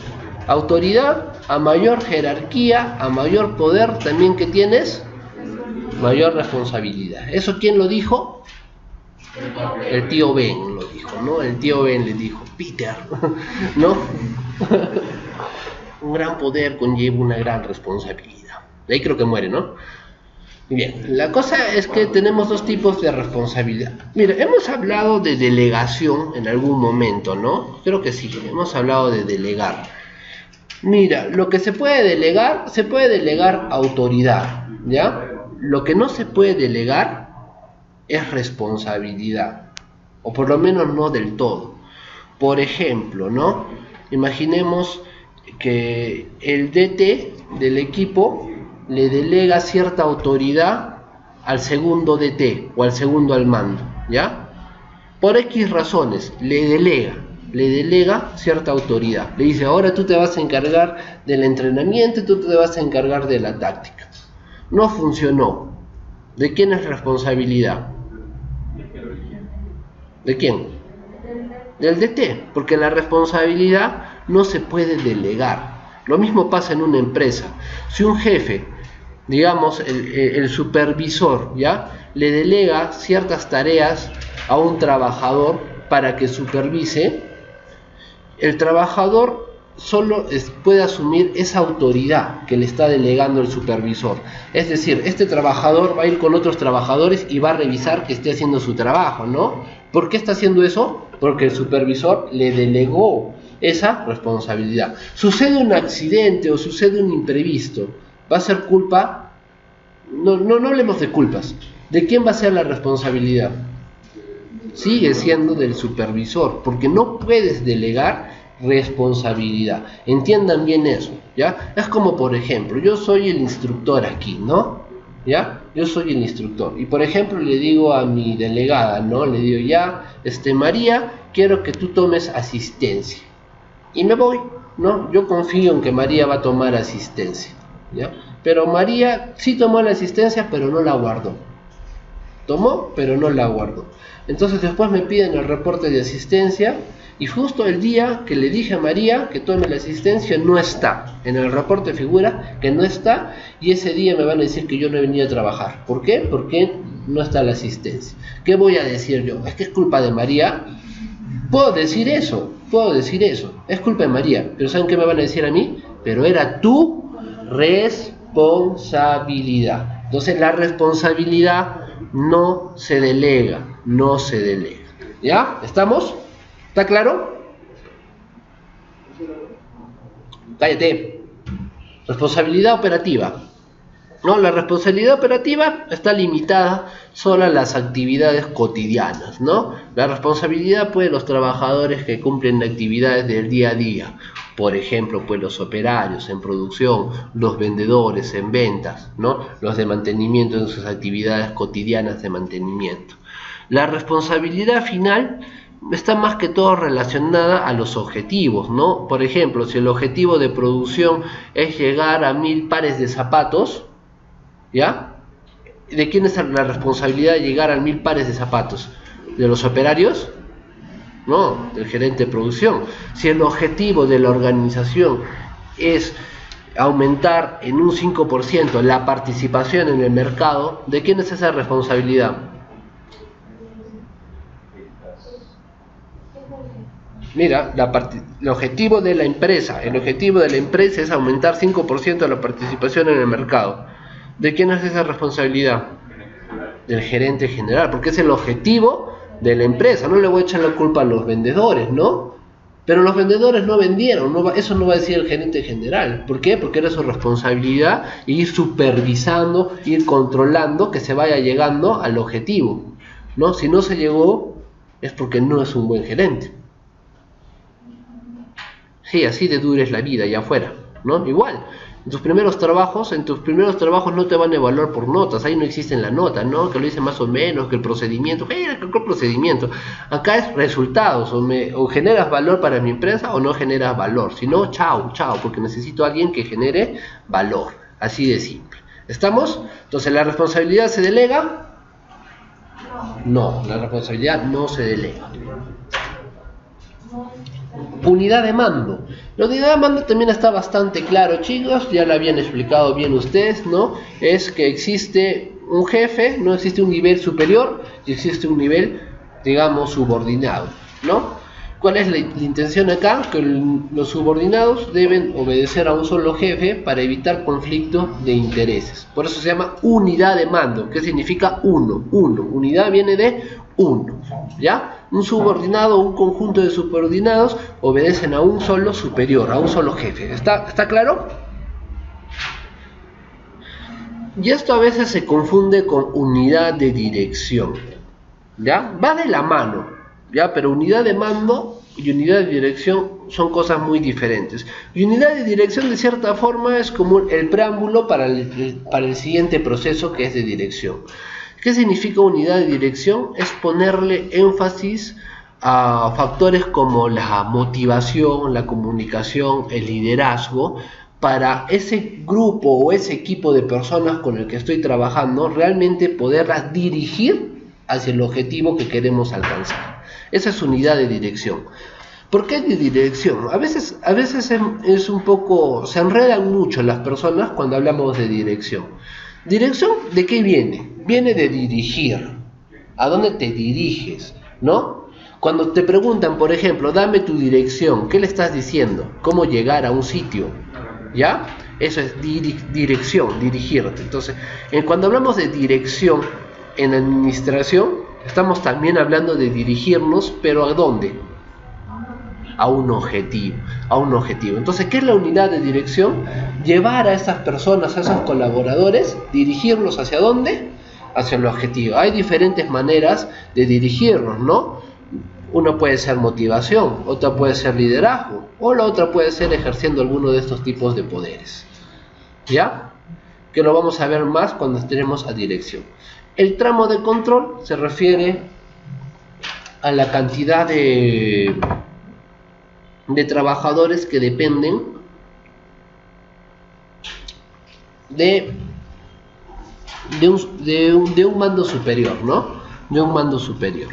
autoridad, a mayor jerarquía, a mayor poder también que tienes, mayor responsabilidad. ¿Eso quién lo dijo? El tío Ben lo dijo, ¿no? El tío Ben le dijo, Peter, ¿no? Un gran poder conlleva una gran responsabilidad. De ahí creo que muere, ¿no? Bien, la cosa es que tenemos dos tipos de responsabilidad. Mira, hemos hablado de delegación en algún momento, ¿no? Creo que sí, hemos hablado de delegar. Mira, lo que se puede delegar autoridad, ¿ya? Lo que no se puede delegar es responsabilidad, o por lo menos no del todo. Por ejemplo, ¿no? Imaginemos que el DT del equipo le delega cierta autoridad al segundo DT o al segundo al mando, ¿ya? Por X razones le delega cierta autoridad. Le dice, ahora tú te vas a encargar del entrenamiento, tú te vas a encargar de la táctica. No funcionó. ¿De quién es responsabilidad? ¿De quién? Del DT, porque la responsabilidad no se puede delegar. Lo mismo pasa en una empresa. Si un jefe, digamos el supervisor, ¿ya?, le delega ciertas tareas a un trabajador para que supervise, el trabajador solo puede asumir esa autoridad que le está delegando el supervisor. Es decir, este trabajador va a ir con otros trabajadores y va a revisar que esté haciendo su trabajo, ¿no? ¿Por qué está haciendo eso? Porque el supervisor le delegó esa responsabilidad. Sucede un accidente o sucede un imprevisto, va a ser culpa, no hablemos de culpas, ¿de quién va a ser la responsabilidad? Sigue siendo del supervisor, porque no puedes delegar responsabilidad. Entiendan bien eso, ¿ya? Es como, por ejemplo, yo soy el instructor aquí, ¿no? ¿Ya? Yo soy el instructor y, por ejemplo, le digo a mi delegada, ¿no? Le digo, ya, María, quiero que tú tomes asistencia. Y me voy, ¿no? Yo confío en que María va a tomar asistencia, ¿ya? Pero María sí tomó la asistencia, pero no la guardó. Tomó, pero no la guardó. Entonces después me piden el reporte de asistencia y justo el día que le dije a María que tome la asistencia no está. En el reporte figura que no está y ese día me van a decir que yo no he venido a trabajar. ¿Por qué? Porque no está la asistencia. ¿Qué voy a decir yo? ¿Es que es culpa de María? Puedo decir eso, es culpa de María. Pero ¿saben qué me van a decir a mí? Pero era tu responsabilidad. Entonces la responsabilidad no se delega. ¿Ya? ¿Estamos? ¿Está claro? Cállate. Responsabilidad operativa. No, la responsabilidad operativa está limitada solo a las actividades cotidianas, ¿no? La responsabilidad, pues, los trabajadores que cumplen actividades del día a día. Por ejemplo, pues los operarios en producción, los vendedores en ventas, ¿no? Los de mantenimiento en sus actividades cotidianas de mantenimiento. La responsabilidad final está más que todo relacionada a los objetivos, ¿no? Por ejemplo, si el objetivo de producción es llegar a 1000 pares de zapatos, ¿ya? ¿De quién es la responsabilidad de llegar a 1000 pares de zapatos? ¿De los operarios? No, del gerente de producción. Si el objetivo de la organización es aumentar en un 5% la participación en el mercado, ¿de quién es esa responsabilidad? Mira, el objetivo de la empresa es aumentar 5% la participación en el mercado. ¿De quién es esa responsabilidad? Del gerente general, porque es el objetivo de la empresa. No le voy a echar la culpa a los vendedores, ¿no? Pero los vendedores no vendieron, eso no va a decir el gerente general. ¿Por qué? Porque era su responsabilidad ir supervisando, ir controlando que se vaya llegando al objetivo, ¿no? Si no se llegó, es porque no es un buen gerente. Sí, así de dura es la vida allá afuera, ¿no? Igual, en tus primeros trabajos no te van a evaluar por notas, ahí no existe la nota, ¿no? Que lo hice más o menos, que el procedimiento, ¿qué procedimiento? Acá es resultados, o generas valor para mi empresa o no generas valor, si no, chao, porque necesito a alguien que genere valor, así de simple. ¿Estamos? Entonces, ¿la responsabilidad se delega? No, la responsabilidad no se delega. Unidad de mando. La unidad de mando también está bastante claro, chicos, ya lo habían explicado bien ustedes, ¿no? Es que existe un jefe, no existe un nivel superior y existe un nivel, digamos, subordinado, ¿no? ¿Cuál es la intención acá? Que los subordinados deben obedecer a un solo jefe para evitar conflicto de intereses. Por eso se llama unidad de mando. ¿Qué significa uno? Unidad viene de uno, ¿ya? Un subordinado o un conjunto de subordinados obedecen a un solo superior, a un solo jefe. ¿Está claro? Y esto a veces se confunde con unidad de dirección, ¿ya? Va de la mano, ¿ya? Pero unidad de mando y unidad de dirección son cosas muy diferentes. Y unidad de dirección, de cierta forma, es como el preámbulo para el siguiente proceso, que es de dirección. ¿Qué significa unidad de dirección? Es ponerle énfasis a factores como la motivación, la comunicación, el liderazgo, para ese grupo o ese equipo de personas con el que estoy trabajando, realmente poderlas dirigir hacia el objetivo que queremos alcanzar. Esa es unidad de dirección. ¿Por qué de dirección? A veces es un poco, se enredan mucho las personas cuando hablamos de dirección. ¿Dirección de qué viene? Viene de dirigir. ¿A dónde te diriges? ¿No? Cuando te preguntan, por ejemplo, dame tu dirección, ¿qué le estás diciendo? ¿Cómo llegar a un sitio? ¿Ya? Eso es dirección, dirigirte. Entonces, cuando hablamos de dirección en administración, estamos también hablando de dirigirnos, pero ¿a dónde? A un objetivo, Entonces, ¿qué es la unidad de dirección? Llevar a esas personas, a esos colaboradores, dirigirlos ¿hacia dónde? Hacia el objetivo. Hay diferentes maneras de dirigirnos, ¿no? Una puede ser motivación, otra puede ser liderazgo, o la otra puede ser ejerciendo alguno de estos tipos de poderes. ¿Ya? Que lo vamos a ver más cuando estemos a dirección. El tramo de control se refiere a la cantidad de trabajadores que dependen de un mando superior, ¿no? De un mando superior.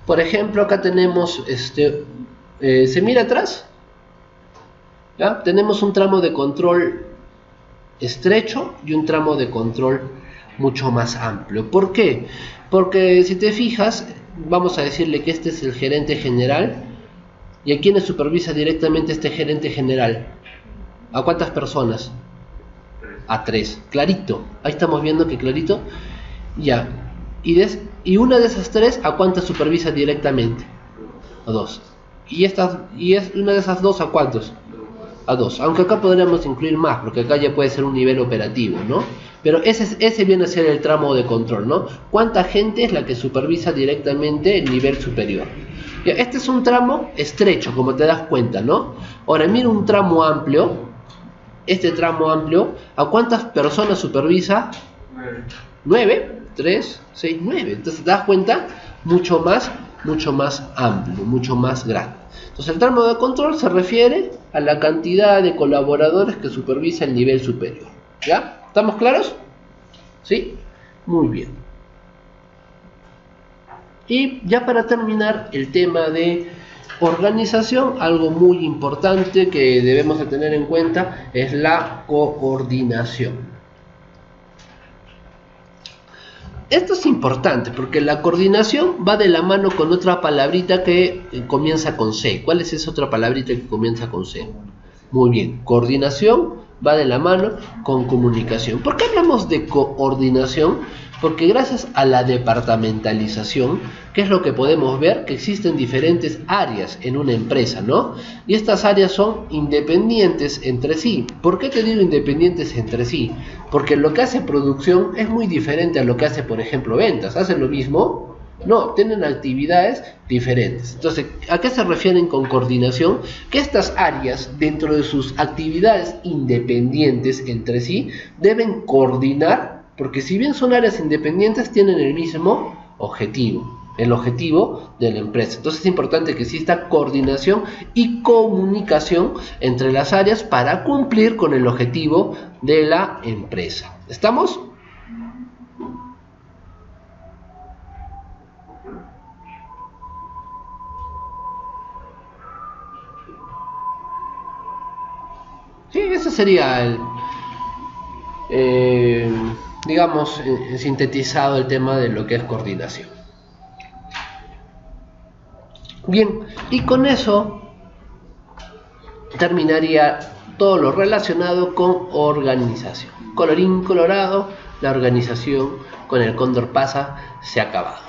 Por ejemplo, acá tenemos, ¿se mira atrás? ¿Ya? Tenemos un tramo de control estrecho y un tramo de control mucho más amplio. ¿Por qué? Porque si te fijas, vamos a decirle que este es el gerente general. ¿Y a quiénes supervisa directamente este gerente general? ¿A cuántas personas? A 3. Clarito. Ahí estamos viendo que clarito. Ya. Y una de esas 3, ¿a cuántas supervisa directamente? A 2. Y es una de esas 2, ¿a cuántos? A 2. Aunque acá podríamos incluir más, porque acá ya puede ser un nivel operativo, ¿no? Pero ese viene a ser el tramo de control, ¿no? ¿Cuánta gente es la que supervisa directamente el nivel superior? Ya, este es un tramo estrecho, como te das cuenta, ¿no? Ahora, mira un tramo amplio. Este tramo amplio, ¿a cuántas personas supervisa? 9, 3, 6, 9. Entonces, te das cuenta, mucho más amplio, mucho más grande. Entonces, el tramo de control se refiere a la cantidad de colaboradores que supervisa el nivel superior. ¿Ya? ¿Estamos claros? ¿Sí? Muy bien. Y ya para terminar el tema de organización, algo muy importante que debemos de tener en cuenta es la coordinación. Esto es importante porque la coordinación va de la mano con otra palabrita que comienza con C. ¿Cuál es esa otra palabrita que comienza con C? Muy bien, coordinación va de la mano con comunicación. ¿Por qué hablamos de coordinación? Porque gracias a la departamentalización, ¿qué es lo que podemos ver? Que existen diferentes áreas en una empresa, ¿no? Y estas áreas son independientes entre sí. ¿Por qué te digo independientes entre sí? Porque lo que hace producción es muy diferente a lo que hace, por ejemplo, ventas. ¿Hacen lo mismo? No, tienen actividades diferentes. Entonces, ¿a qué se refieren con coordinación? Que estas áreas, dentro de sus actividades independientes entre sí, deben coordinar, porque si bien son áreas independientes, tienen el mismo objetivo, el objetivo de la empresa. Entonces es importante que exista coordinación y comunicación entre las áreas para cumplir con el objetivo de la empresa. ¿Estamos? Sí, ese sería digamos, sintetizado el tema de lo que es coordinación. Bien, y con eso terminaría todo lo relacionado con organización. Colorín colorado, la organización con el cóndor pasa, se ha acabado.